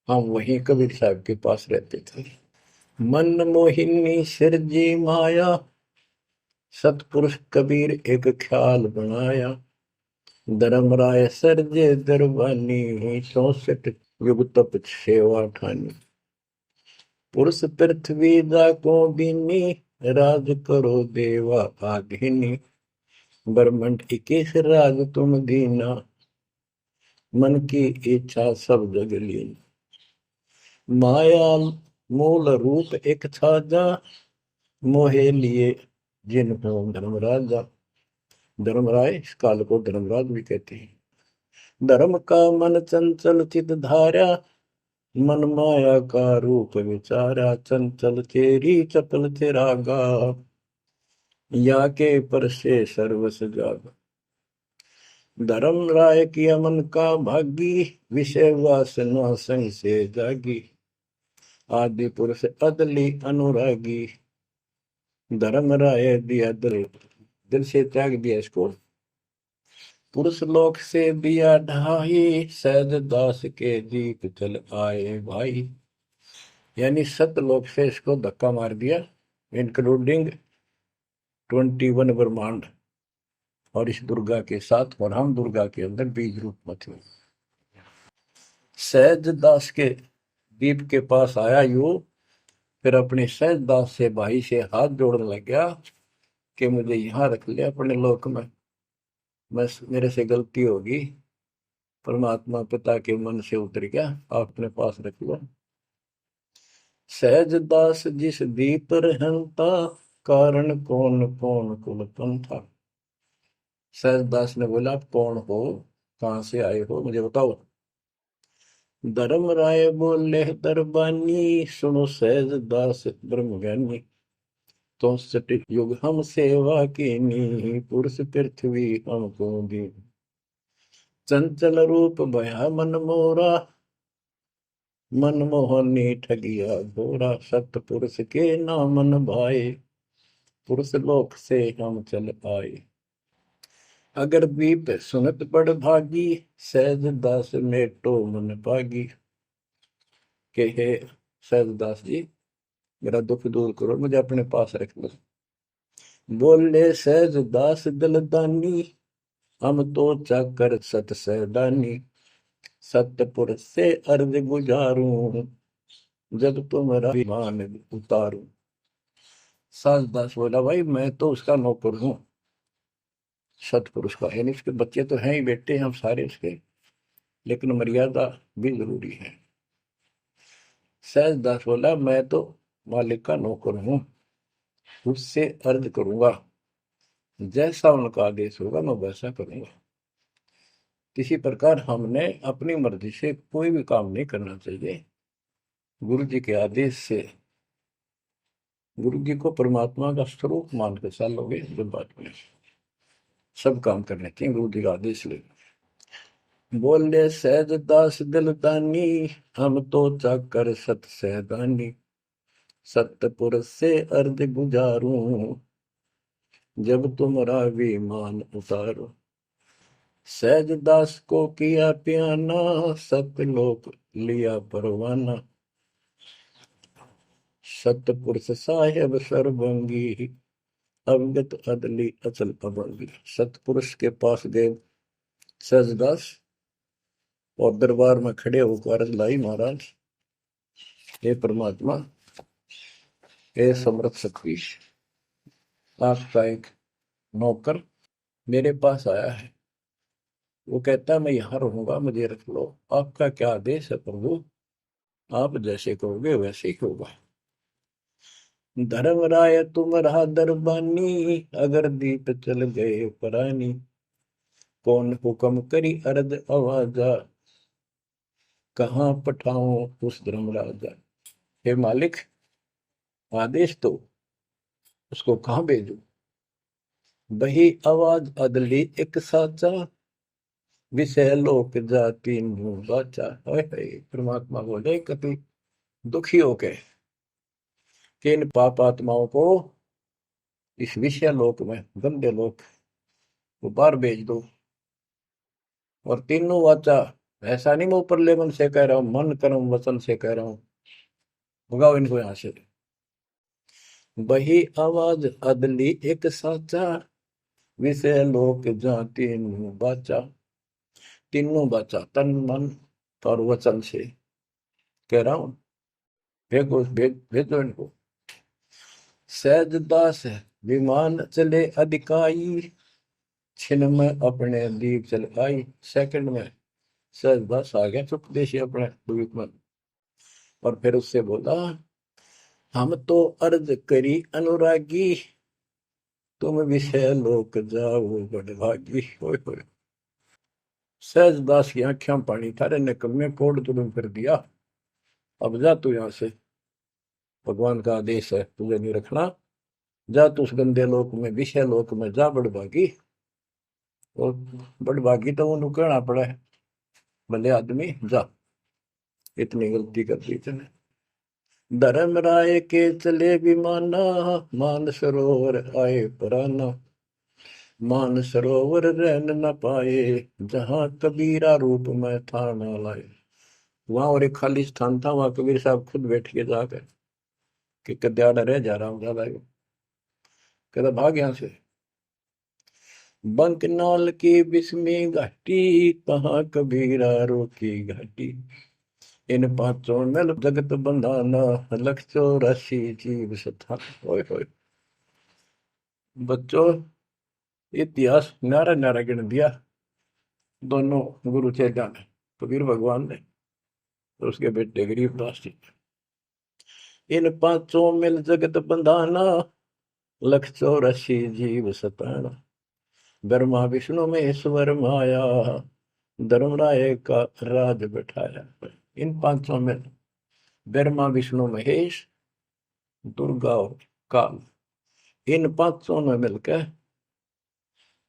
हम वहीं कबीर साहब के पास रहते थे। मन मोहिनी सिरजी माया, सतपुरुष कबीर एक ख्याल बनाया, धर्मराय सरजे दरबानी, 64 युग तप सेवा ठानी, पुरुष पृथ्वी जाको दीनी, राज करो देवा आधीनी, ब्रह्मंड 21 राज तुम दीना, मन की इच्छा सब जग लीन, माया मूल रूप एक छाजा, मोहे लिए जिन हो धर्म राजा, धर्मराय, इस काल को धर्मराज भी कहते हैं। धर्म का मन चंचल चित धारा, मन माया का रूप विचारा, चंचल तेरी चपल तेरा गा, या के पर से सर्वस जाग। धर्म राय किया मन का भागी, विषय वासना संग से जागी, आदि पुरुष अदली अनुरागी। धर्म राय दिया दिल, दिल से त्याग दिया इसको। पुरुष लोक से दिया ढाई, सहज दास के दीप चल आए भाई। यानी सतलोक से इसको धक्का मार दिया, इंक्लूडिंग 21 ब्रह्मांड और इस दुर्गा के साथ, और हम दुर्गा के अंदर बीज रूप में थे। सहज दास के दीप के पास आया यू, फिर अपने सहज दास से भाई से हाथ जोड़ने लग गया कि मुझे यहाँ रख लिया अपने लोक में, बस मेरे से गलती होगी। परमात्मा पिता के मन से उतर गया, आप अपने पास रख लो। सहज दास जिस दीप रहता, कारण कौन कौन कुल पंथा। सहज दास ने बोला, आप कौन हो, कहां से आए हो, मुझे बताओ। धर्म राय बोले दरबानी, सुनो सहज दास ब्रह्म ज्ञानी। तो सट युग हम सेवा कीनी, पुरुष पृथ्वी हमको दी। चंचल रूप भया मन मोरा, मन मोहनी ठगिया घोरा। सत पुरुष के नामन भाए, पुरुष लोक से हम चल आए। अगर दीप सुनत बड़ भागी, सहज दास मेटो मन पागी। के हे सहज दास जी, मेरा दुख दूर करो, मुझे अपने पास रख लो। बोले सहज दास दलदानी, हम तो चाकर सत सहदानी। सतपुर से अर्ज गुजारूं, जब तुम्हारा विमान उतारूं। सहज दास बोला, भाई मैं तो उसका नौकर हूं, सतपुरुष का, यानी उसके बच्चे तो हैं ही, बेटे हम सारे उसके, लेकिन मर्यादा भी जरूरी है। सहज दास बोला, मैं तो मालिक का नौकर हूं, उससे अर्ज करूंगा, जैसा उनका आदेश होगा मैं वैसा करूंगा। किसी प्रकार हमने अपनी मर्जी से कोई भी काम नहीं करना चाहिए, गुरु जी के आदेश से। गुरु जी को परमात्मा का स्वरूप मानकर चलोगे जो बात में सब काम करने चाहिए, गुरु जी का आदेश ले। बोले सहज दास दिलदानी, हम तो चाकर सत सहदानी। सतपुर से अर्ज गुजारूं, जब तुम्हारा विमान उतारो। सहज दास को किया प्याना, सतलोक लिया परवाना। सतपुरुष साहेब सर्वंगी, अवगत अदली अचल अभंगी। सतपुरुष के पास गए सहजदास और दरबार में खड़े होकर अर्ज लाई, महाराज हे परमात्मा, हे समर्थ सतवीश, आपका एक नौकर मेरे पास आया है, वो कहता है मैं यहाँ रहूंगा, मुझे रख लो। आपका क्या आदेश है प्रभु, आप जैसे कहोगे वैसे ही होगा। धर्म राय तुम रहा दरबानी, अगर दीप चल गए परानी। कौन हुक्म करी अर्ज आवाजा, कहाँ पठाऊं उस धर्म राजा। हे मालिक, आदेश दो, उसको कहाँ भेजूं। बही आवाज अदली एक साचा, विषय लोक जाति बाचा। परमात्मा बोले, कभी दुखी होके कि इन पाप आत्माओं को इस विषय लोक में, गंदे लोक, वो बाहर भेज दो। और तीनों वाचा, ऐसा नहीं मैं ऊपरले मन से कह रहा हूं, मन कर्म वचन से कह रहा हूं, भगाओ इनको यहां से। बही आवाज अदली एक साचा, विषय लोक जाति बाचा। तीनों बाचा, तन मन और वचन से कह रहा हूं, भेजो इनको। सहज दास विमान चले अधिकाई, छिन में अपने दीप चल आई। सेकंड में सहज दास आ गया चुपदेशी अपने द्वीप में, और फिर उससे बोला, हम तो अर्ज करी अनुरागी, तुम विषय लोक जाओ बड़भागी। होय होय। सहजदास की आंखें पानी थारे निकम्मे कोड जुलूम कर दिया। अब जा तू यहां से, भगवान का आदेश है, तुझे नहीं रखना। जा तू उस गंदे लोक में, विषय लोक में जा बड़भागी। और बड़भागी तो वो कहना पड़ा है, भले आदमी जा, इतनी गलती कर दी तूने। धर्म राय के चले विमाना, मान सरोवर आए पराना। मान सरोवर रहन न पाए, जहां कबीरा रूप में था न लाए। वहां और एक खाली स्थान था, वहां कबीर साहब खुद बैठ के जाकर कि कद्याड़ा रह जा रहा हूं ज्यादा, कहता भाग यहां से। बंकनाल की बिस्मी घाटी, कहाँ कबीरा रोकी घाटी। इन पांचों में जगत बंधाना, लख 84 जीव सथा। ओए होए। बच्चों, इतिहास न्यारा न्यारा गिन दिया दोनों गुरु चेला ने, कबीर भगवान ने और उसके बेटे गरीबदास जी। इन पांचों मिल जगत बंधाना, लख 84 जीव सताना। ब्रह्मा विष्णु महेश्वर माया, धर्मराय का राज बैठाया। इन पांचों में ब्रह्मा विष्णु महेश, दुर्गा और काल, इन पांचों ने मिलकर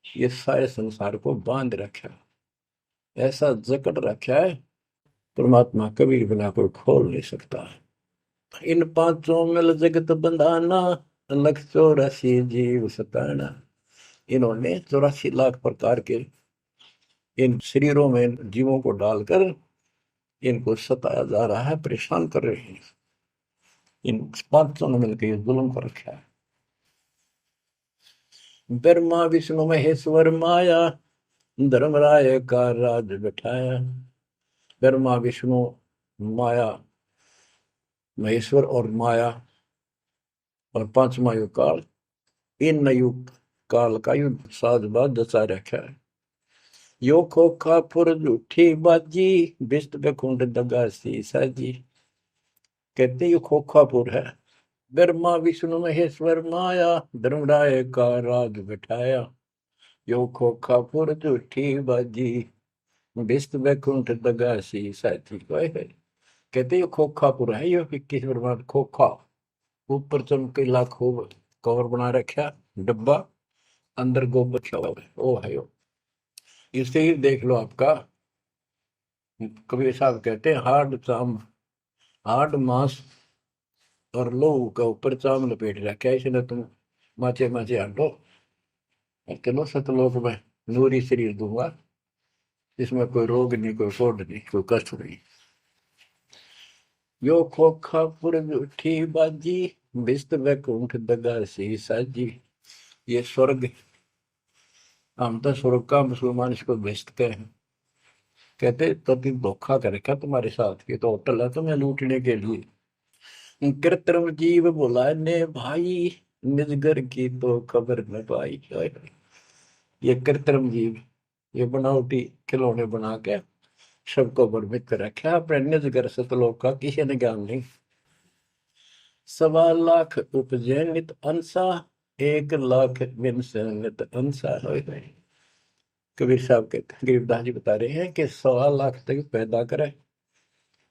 ये सारे संसार को बांध रखा, ऐसा जकड़ रखा है, परमात्मा कबीर बिना कोई खोल नहीं सकता। इन पांचों मिल जगत बंधाना, लख 84 जीव सताना। इन्होंने 84 लाख प्रकार के इन शरीरों में जीवों को डालकर इनको सताया जा रहा है, परेशान कर रहे हैं। इन पांचों ने मिलकर ये जुल्म कर रखा है। ब्रह्मा विष्णु महेश्वर माया, धर्मराय का राज बैठाया। ब्रह्मा विष्णु माया, महेश्वर और माया और पांचवा युग काल, इन युग काल का युद्ध साजबाज जचा रखा है। यो खोखा फुर झूठी बाजी, बिस्त बेकुंड दगा सी साजी। कहते यो खोखापुर है। ब्रह्मा विष्णु महेश्वर माया, धर्मराय का राज बैठाया। यो खोखापुर झूठी बाजी, बिस्त बैकुंठ दगा सी साजी। कहते यो खोखापुर है, यो 21 ब्रह्मांड खोखा, ऊपर चमकीला खूब कवर बना रखा डब्बा, अंदर गोबर रखा हुआ है, ओ है यो। इसे ही देख लो आपका, कबीर साहब कहते हैं हार्ड मांस और लोहू का ऊपर चाम लपेट रखा है, इसने तुम माचे माचे हटो, चलो सतलोक में नूरी शरीर दूंगा, इसमें कोई रोग नहीं, कोई फोड़ नहीं, कोई कष्ट नहीं। यो खोखा पुर उठी बाजी, बिस्त बैकुंठ दगा सी साजी। ये स्वर्ग, हम तो स्वर्ग का, मुसलमान इसको बेस्ट कहे। कहते तो धोखा कर रखा तुम्हारे साथ, ये तो होटल है तुम्हें लूटने के लिए। कृत्रिम जीव बुलाए ने भाई, निजगर की तो खबर न पाई। ये कृत्रिम जीव, ये बनावटी खिलौने बना के सबको भ्रमित कर रखा, अपने निजगर सतलोक का किसी ने ज्ञान नहीं। 1.25 लाख उपजे नित अंसा, 1 लाख बिन से नित अंसा। कबीर साहब कहते, गरीबदास जी बता रहे हैं कि 1.25 लाख तक पैदा करे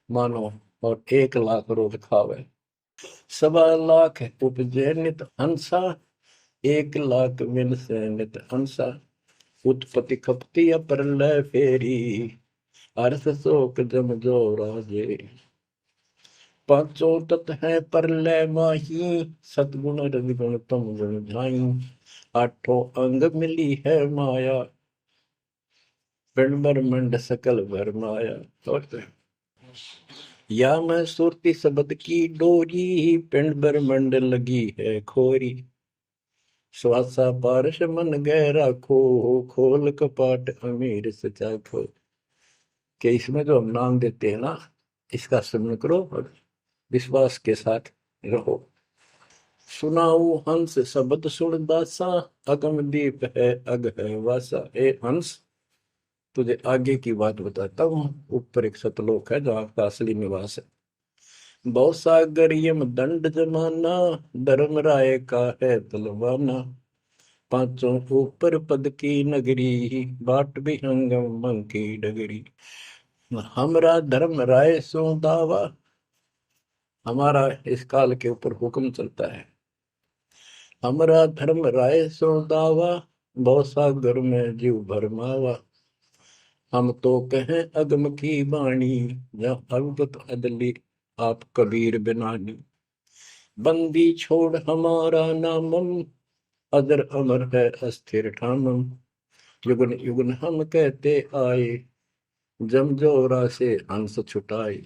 मानो और 1 लाख रोज खावे। 1.25 लाख उपजे नित हंसा, 1 लाख बिन से नित हंसा। उत्पत्ति खपती प्रलय फेरी, अर्थ शोक जम जो राजे। पांचों तत् है प्रलय माही, सतगुण रविगुण तुम गुण झाई। आठों अंग मिली है माया, पिंड ब्रह्मंड सकल भर माया। या मैं सुरती शब्द की डोरी, पिंड ब्रह्मंड लगी है खोरी। श्वासा पारस मन गहरा खो, खोल कपाट अमीर सचा खो। कि इसमें जो हम नाम देते हैं ना, इसका स्मरण करो और विश्वास के साथ रहो। सुनाऊ हंस शब्द सुन दासा, अगम दीप है अग है वासा। ए हंस, तुझे आगे की बात बताता हूँ। ऊपर एक सतलोक है जहाँ आपका असली निवास है। बहुत सागर यम दंड जमाना, धर्म राय का है तलवाना। पांचों ऊपर पद की नगरी, बाट विहंगम मन की डगरी। हमरा धर्म राय सो दावा, हमारा इस काल के ऊपर हुक्म चलता है। हमरा धर्म राय सो दावा, भव सागर में जीव भरमावा। हम तो कहें अगम की वाणी, जहाँ अवगत अदली आप कबीर बिनानी। बंदी छोड़ हमारा नामम, अदर अमर है अस्थिर ठामम। युगन युगन हम कहते आए, जम जोरा से हंस छुटाए।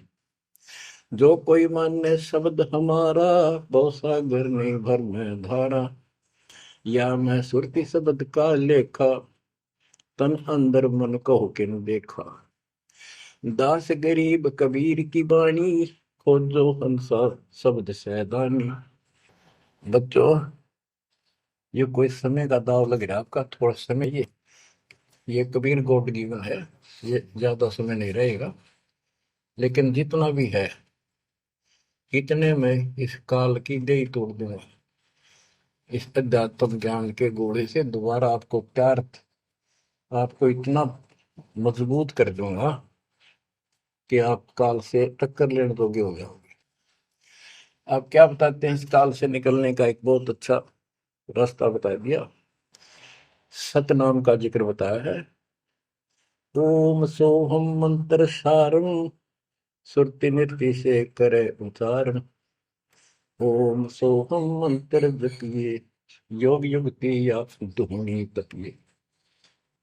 जो कोई माने शब्द हमारा, भव सागर नहीं भर में धारा। या मैं सुरती शब्द का लेखा, तन अंदर मन को किन देखा। दास गरीब कबीर की बाणी, खोजो हंसा शब्द सैदानी। बच्चों, ये कोई समय का दाव लग रहा है आपका, थोड़ा समय ये कबीर गॉड गिवन है, ये ज्यादा समय नहीं रहेगा। लेकिन जितना भी है इतने में इस काल की दे तोड़ दूंगा। इस अध्यात्म ज्ञान के घोड़े से दोबारा आपको प्यार, आपको इतना मजबूत कर दूंगा कि आप काल से टक्कर लेने जोगे हो जाओगे। आप क्या बताते हैं, इस काल से निकलने का एक बहुत अच्छा रास्ता बता दिया। सतनाम का जिक्र बताया है। ओम सोहम मंत्र सारम, सुरति नृत्य से करे उच्चारण। ओम सोहम मंत्र जपिए, योग युक्ति या धूनी तपिए।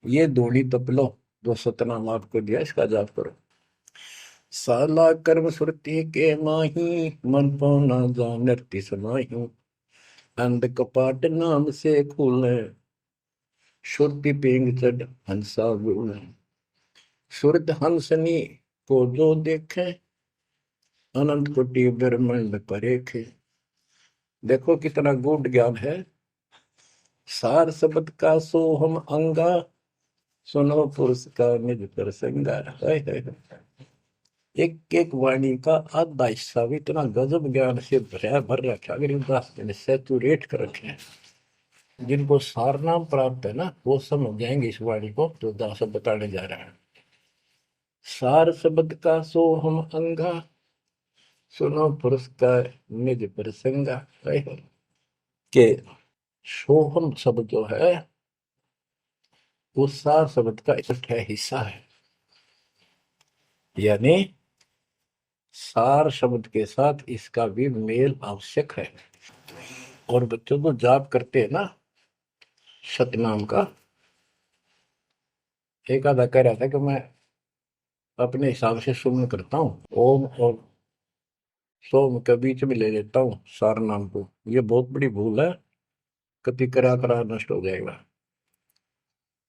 ये धूनी तप लो, जो सतनाम आपको दिया इसका जाप करो। साला कर्म सुरति के माही, मन पौना जा नृत्य समाही। अंध कपाट नाम से खुले, सुरति पेंग चढ़ हंसा बोले। सुरत हंसनी को जो देखे, अनंत कोटि ब्रह्मांड परेखे। देखो कितना गूढ़ ज्ञान है। सार शब्द का सोहम अंगा, सुनो पुरुष का निज प्रसंगा। एक एक वाणी का आधा हिस्सा भी इतना गजब ज्ञान से भर रखा, अगर दास ने सैचुरेट कर रखे हैं। जिनको सारनाम प्राप्त है ना, वो समझ जाएंगे इस वाणी को जो दास बताने जा रहा है। सार शब्द का सोहम अंगा, सुनो पुरुष का निज प्रसंगा। के सोहम शब्द जो है वो सार शब्द का इकट्ठा हिस्सा है। यानी सार शब्द के साथ इसका भी मेल आवश्यक है। और बच्चों को जाप करते हैं ना सतनाम का, एक आधा कह रहा था कि मैं अपने हिसाब से सुमन करता हूँ, ओम और सोम के बीच में ले लेता हूँ सार नाम को। ये बहुत बड़ी भूल है, कति करा करा नष्ट हो जाएगा।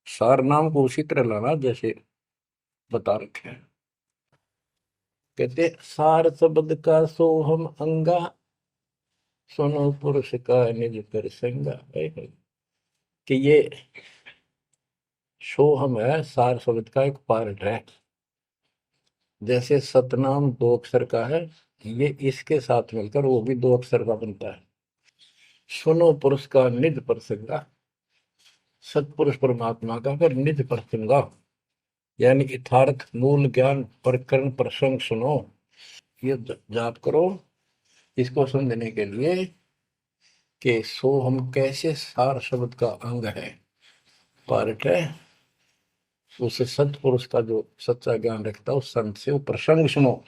सार नाम को उसी तरह लाना जैसे बता रखे हैं। कहते सार शब्द का सोहम अंगा, सुनो पुरुष का निज प्रसंगा। कि ये सोहम है, सार शब्द का एक पार्ट है। जैसे सतनाम दो अक्षर का है, ये इसके साथ मिलकर वो भी दो अक्षर का बनता है। सुनो पुरुष का निज प्रसंगा, सतपुरुष परमात्मा का फिर निज प्रसंगा, यानी यथार्थ मूल ज्ञान प्रकरण प्रसंग सुनो। ये जाप करो इसको समझने के लिए कि सो हम कैसे सार शब्द का अंग है, पार्ट है। उसे सतपुरुष का जो सच्चा ज्ञान रखता है उस संत से वो प्रसंग सुनो।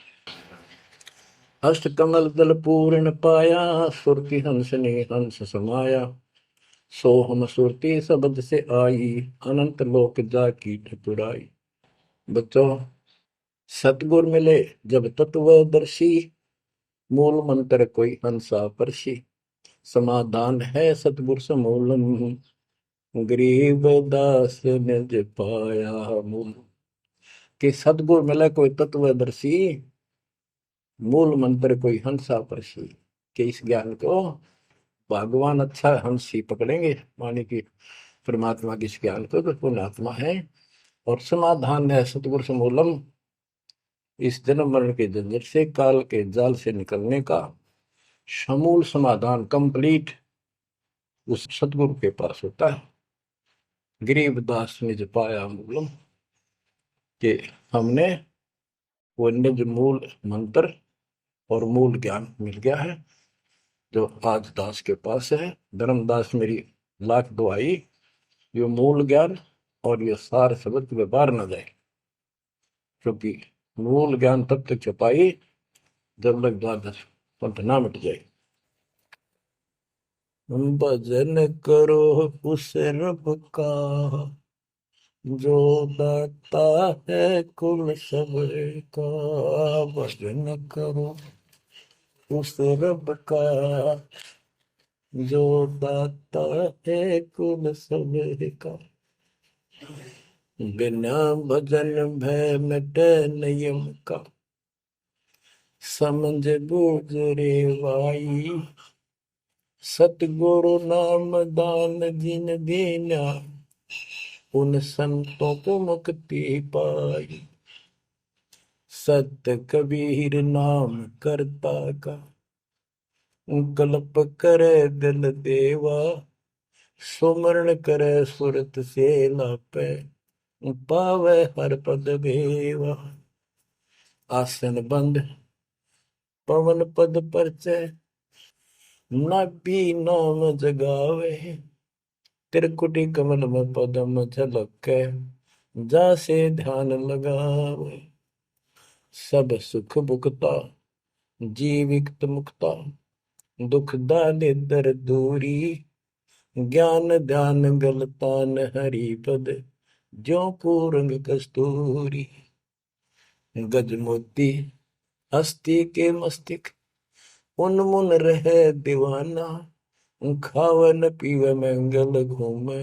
अष्ट कमल दल पूर्ण पाया, सुरति हंस ने हंस समाया। सोहम सुरति शब्द से आई, अनंत लोक जा की ठकुराई। बच्चों, सतगुर मिले जब तत्वदर्शी, मूल मंत्र कोई हंसा परसी। समाधान है सतगुर समूलम, गरीब दास निज पाया मूल। कि सतगुर मिले कोई तत्वदर्शी, मूल मंत्र कोई हंसा परसी। कि इस ज्ञान को भगवान अच्छा हंस ही पकड़ेंगे, माने कि परमात्मा के इस ज्ञान को तो पुण्यात्मा है। और समाधान है सतगुर समूलम, इस जन्म मरण के झंझट से, काल के जाल से निकलने का समूल समाधान कंप्लीट उस सतगुरु के पास होता है। गरीबदास निज पाया मूलम, कि हमने वो निज मूल मंत्र और मूल ज्ञान मिल गया है जो आज दास के पास है। धर्मदास मेरी लाख दुआई, ये मूल ज्ञान और ये सार शब्द व्यवहार न जाए, क्योंकि मूल ज्ञान तब तक छपाई जब तक द्वादश पंथ ना मिट जाए। भजन करो उस रब का जो दाता है कुल सबका, भजन करो उस रब का जो दाता है कुल सबका। बिना भजन भय मिटे नियम का, समझ बूझ रे भाई, सतगुरु नाम दान जिन दीना, उन संतों को मुक्ति पाई। सत्य कबीर नाम करता का, कल्प करे दिल देवा, सुमरण करे सुरत से लापे, पावे हर पद भेवा। आसन बंद पवन पद परचय, नाभि नाम जगावे, त्रिकुटी कमल में पदम झलके, जासे ध्यान लगावे। सब सुख भुगता जीवित मुक्ता, दुख दाले दर दूरी, ज्ञान ध्यान गलतान हरि पद, ज्यों पूरंग कस्तूरी। गज मोती हस्ती के मस्तिक, उन्मुन रहे दीवाना, खावे न पीवे मंगल घूमे,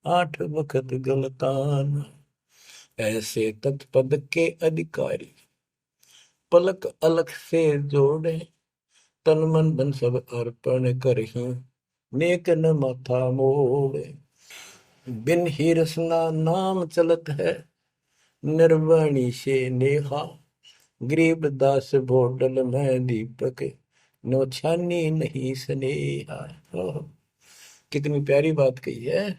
आठ बखत गलतान। ऐसे तत्पद के अधिकारी, पलक अलख से जोड़े, तन मन धन सब अर्पण करही, नेक न माथा मोड़े। बिन ही रसना नाम चलत है, निर्वाणी से नेहा, गरीबदास भोडल में दीपक, नो छानी नहीं स्नेहा। कितनी प्यारी बात कही है।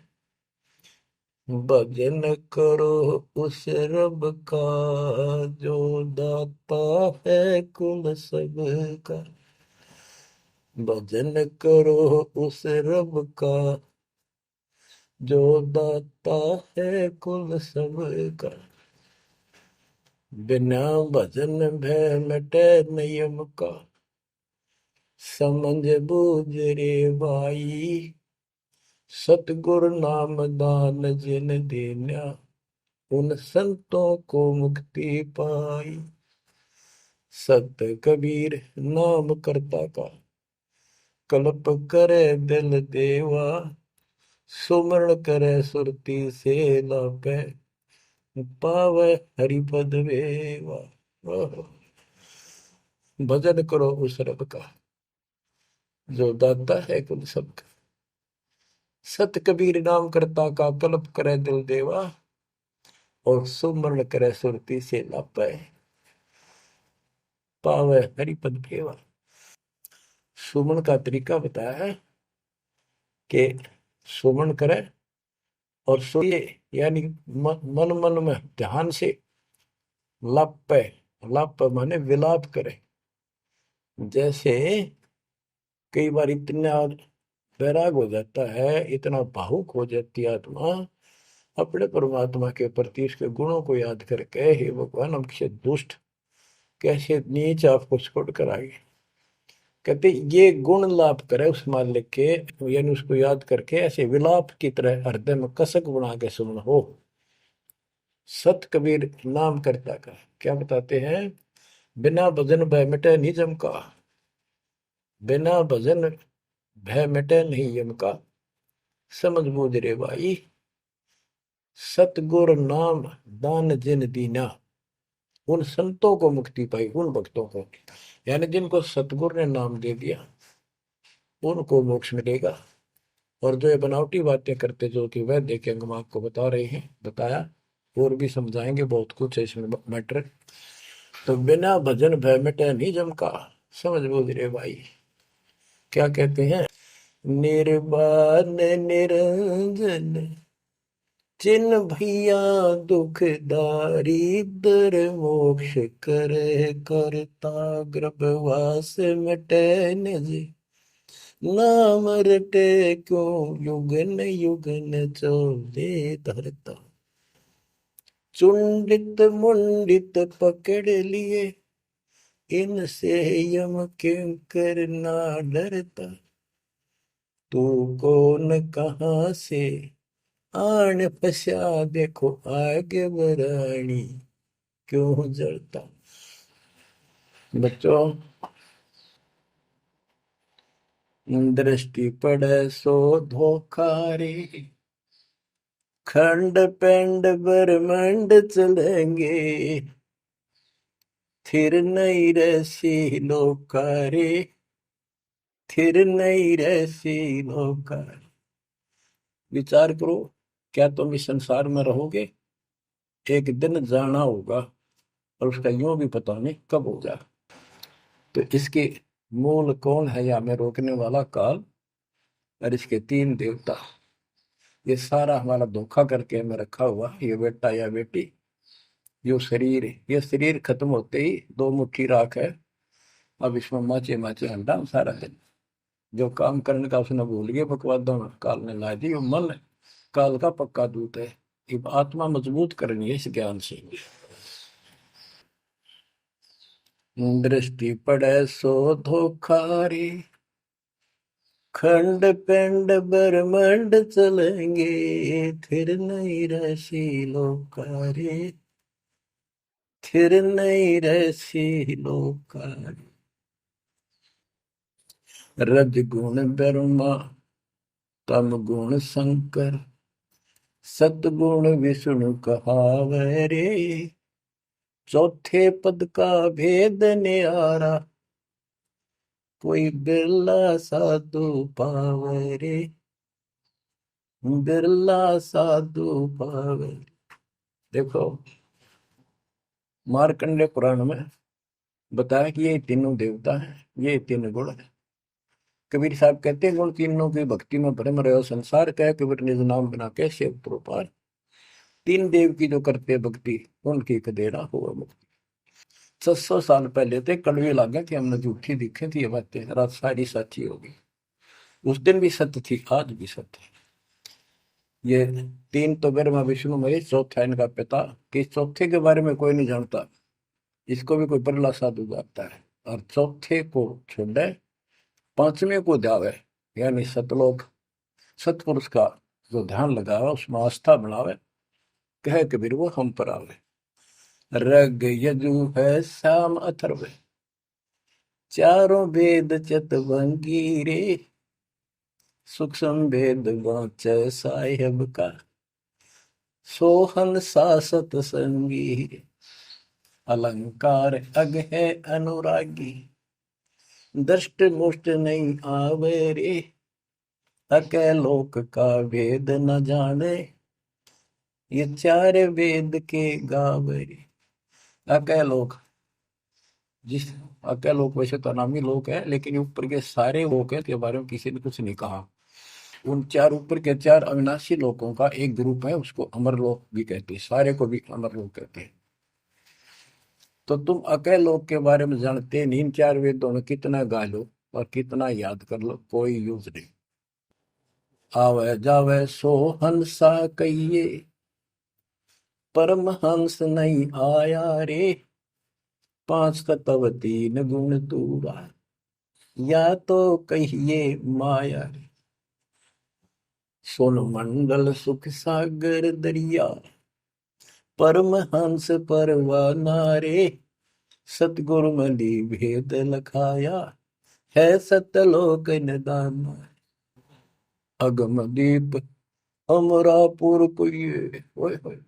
भजन करो उस रब का जो दाता है कुल सबका, भजन करो उस रब का जो दाता है कुल सबका। बिना भजन भय मिटे नियम का, समझ बूझ रे भाई, सतगुरु नाम दान जिन देना, उन संतों को मुक्ति पाई। सत कबीर नाम करता का, कल्प करे दिल देवा, सुमरण करे सुरती से लापे, पावे हरिपद वेवा। भजन करो उस रब का जो दाता है कुल सबका। सत कबीर नाम करता का, कल्प करे दिल देवा, और सुमरण करे सुरती से लापे, पावे हरिपद भेवा। सुमन का तरीका बताया है कि सुमन करे और सोए, यानी मन मन में ध्यान से लापे, लाप माने विलाप करे। जैसे कई बार इतना वैराग हो जाता है, इतना भावुक हो जाती है आत्मा अपने परमात्मा के प्रति, इसके गुणों को याद करके, हे भगवान हम कैसे दुष्ट, कैसे नीच आपको छोड़ कर आगे। कहते ये गुण लाप करे उस मालिक के, यानी उसको याद करके ऐसे विलाप की तरह हृदय में कसक बना के सुन हो। सत कबीर नाम करता का क्या बताते हैं, बिना भजन भय मिटे निजम का, बिना भजन भय मिटे नहीं यम का, समझ बूझ रे भाई, सतगुर नाम दान जिन दीना, उन संतों को मुक्ति पाई, उन भक्तों को, यानी जिनको सतगुरु ने नाम दे दिया उनको मोक्ष मिलेगा। और जो ये बनावटी बातें करते जो कि वह देखे हम आपको बता रहे हैं, बताया और भी समझाएंगे, बहुत कुछ है इसमें मैटर। तो बिना भजन भय मिटे नहीं जम का, समझ बूझ रे भाई। क्या कहते हैं, निर्वाण निरंजन चिन भैया दुखदारी दर मोक्ष करे करता गर्भवास मिटे निज नाम रटे क्यों युगन युगन चोले धरता चुंडित मुंडित पकड़ लिए इनसे यम क्यों करना डरता तू कौन कहाँ से आन फंसा देखो आगे बरानी क्यों जलता। बच्चों, दृष्टि पड़े सो धोखा रे खंड पेंड ब्रह्मांड चलेंगे थिर नहीं रसी लोकारे थिर नहीं रसी लोकारे। विचार करो, क्या तुम इस संसार में रहोगे? एक दिन जाना होगा और उसका यूं भी पता नहीं कब हो जाए। तो इसके मूल कौन है या हमें रोकने वाला? काल और इसके तीन देवता। ये सारा हमारा धोखा करके हमें रखा हुआ ये बेटा या बेटी, जो शरीर है, ये शरीर खत्म होते ही दो मुट्ठी राख है। अब इसमें माचे माचे हंडा सारा दिन जो काम करने का उसने भूल गया बकवादों में काल ने ला दी। वो मन काल का पक्का दूत है। अब आत्मा मजबूत करनी है इस ज्ञान से। दृष्टि पड़े सो धोखा रे खंड पेंड ब्रह्मांड चलेंगे फिर नहीं रसी लोकारे फिर नहीं रसी लोकारे। रज गुण ब्रह्मा तम गुण शंकर सतगुण विष्णु कहावे रे चौथे पद का भेद न्यारा कोई बिरला साधु पावे रे बिरला साधु पावे। देखो, मार्कंडे पुराण में बताया कि ये तीनों देवता हैं, ये तीन गुण है। कबीर साहब कहते हैं गुण तीनों की भक्ति में भ्रम रहे संसार कह कबीर निज नाम बना के शिव प्रोपार। तीन देव की जो करते भक्ति उनकी कदेरा हुआ मुक्ति। 600 साल पहले थे कड़वे लागे कि हमने झूठी दिखे थी ये बातें रात सारी सच्ची होगी। उस दिन भी सत्य थी, आज भी सत्य है। ये तीन तो ब्रह्मा विष्णु महेश, चौथा इनका पिता। कि चौथे के बारे में कोई नहीं जानता, इसको भी कोई बरला साधु जानता है। और चौथे को छोड़े पांचवें को ध्यावे, यानी सतलोक सतपुरुष का जो ध्यान लगावे उसमें आस्था बनावे, कहे कबीर वो हम पर आवे। रग यजु है शाम अथर्व चारों वेद चतवंगी रे सूक्ष्म वेद वाच साहेब का सोहन सासत संगी अलंकार अग है अनुरागी दृष्ट मुष्ट नहीं आवे रे अके लोक का वेद न जाने ये चार वेद के गावे रे। अके लोक, जिस अके लोक वैसे तो नामी लोक है लेकिन ऊपर के सारे लोक है के बारे में किसी ने कुछ नहीं कहा। उन चार ऊपर के चार अविनाशी लोकों का एक ग्रुप है, उसको अमर लोक भी कहते हैं, सारे को भी अमर लोक कहते हैं। तो तुम अके लोक के बारे में जानते नहीं, इन चार वेदों में कितना गा लो और कितना याद कर लो कोई यूज नहीं। आवे जावे सो हंसा कहिए परमहंस नहीं आया रे पांच तत्व तीन गुण तूरा या तो कहिए माया रे सोन मंडल सुख सागर दरिया परमहंस परवाना रे सतगुरु मलि भेद लखाया है सतलोक निदान अगम दीप अमरापुर कुये ओए होए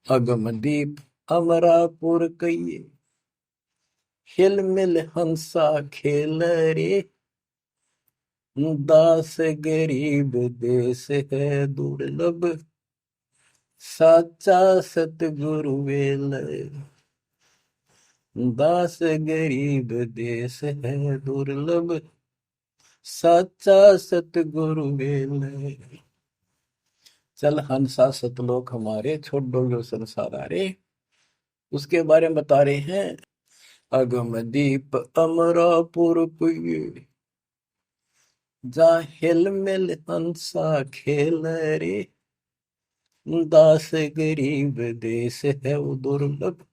अगम दीप अमरापुर कहिए हिल मिल हंसा खेल रे दास गरीब देश है दुर्लभ साचा सतगुरु वेल दास गरीब देश है दुर्लभ साचा सतगुरु वेल चल हंसा सतलोक हमारे, छोड़ डोलो संसार आरे। उसके बारे में बता रहे हैं। अगम दीप अमरापुर पुई, जा हिल मिल हंसा खेल रे। दास गरीब देश है वो दुर्लभ,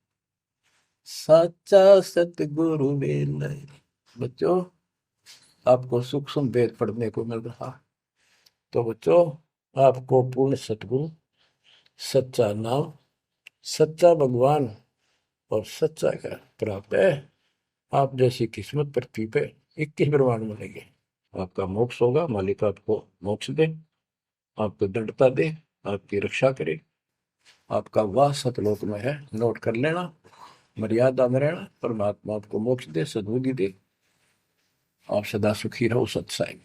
साचा सतगुरु वेल। बच्चों, आपको सूक्ष्म वेद पढ़ने को मिल रहा। तो बच्चों, आपको पूर्ण सतगुरु, सच्चा नाम, सच्चा भगवान और सच्चा ज्ञान प्राप्त है। आप जैसी किस्मत पृथ्वी पे 21 ब्रह्मांड मिलेंगे। आपका मोक्ष होगा, मालिक आपको मोक्ष दे, आपको दृढ़ता दे, आपकी रक्षा करे। आपका वास सतलोक में है, नोट कर लेना। मर्यादा में रहना, परमात्मा आपको मोक्ष दे, सद्बुद्धि दे। आप सदा सुखी रहो, सत्साई।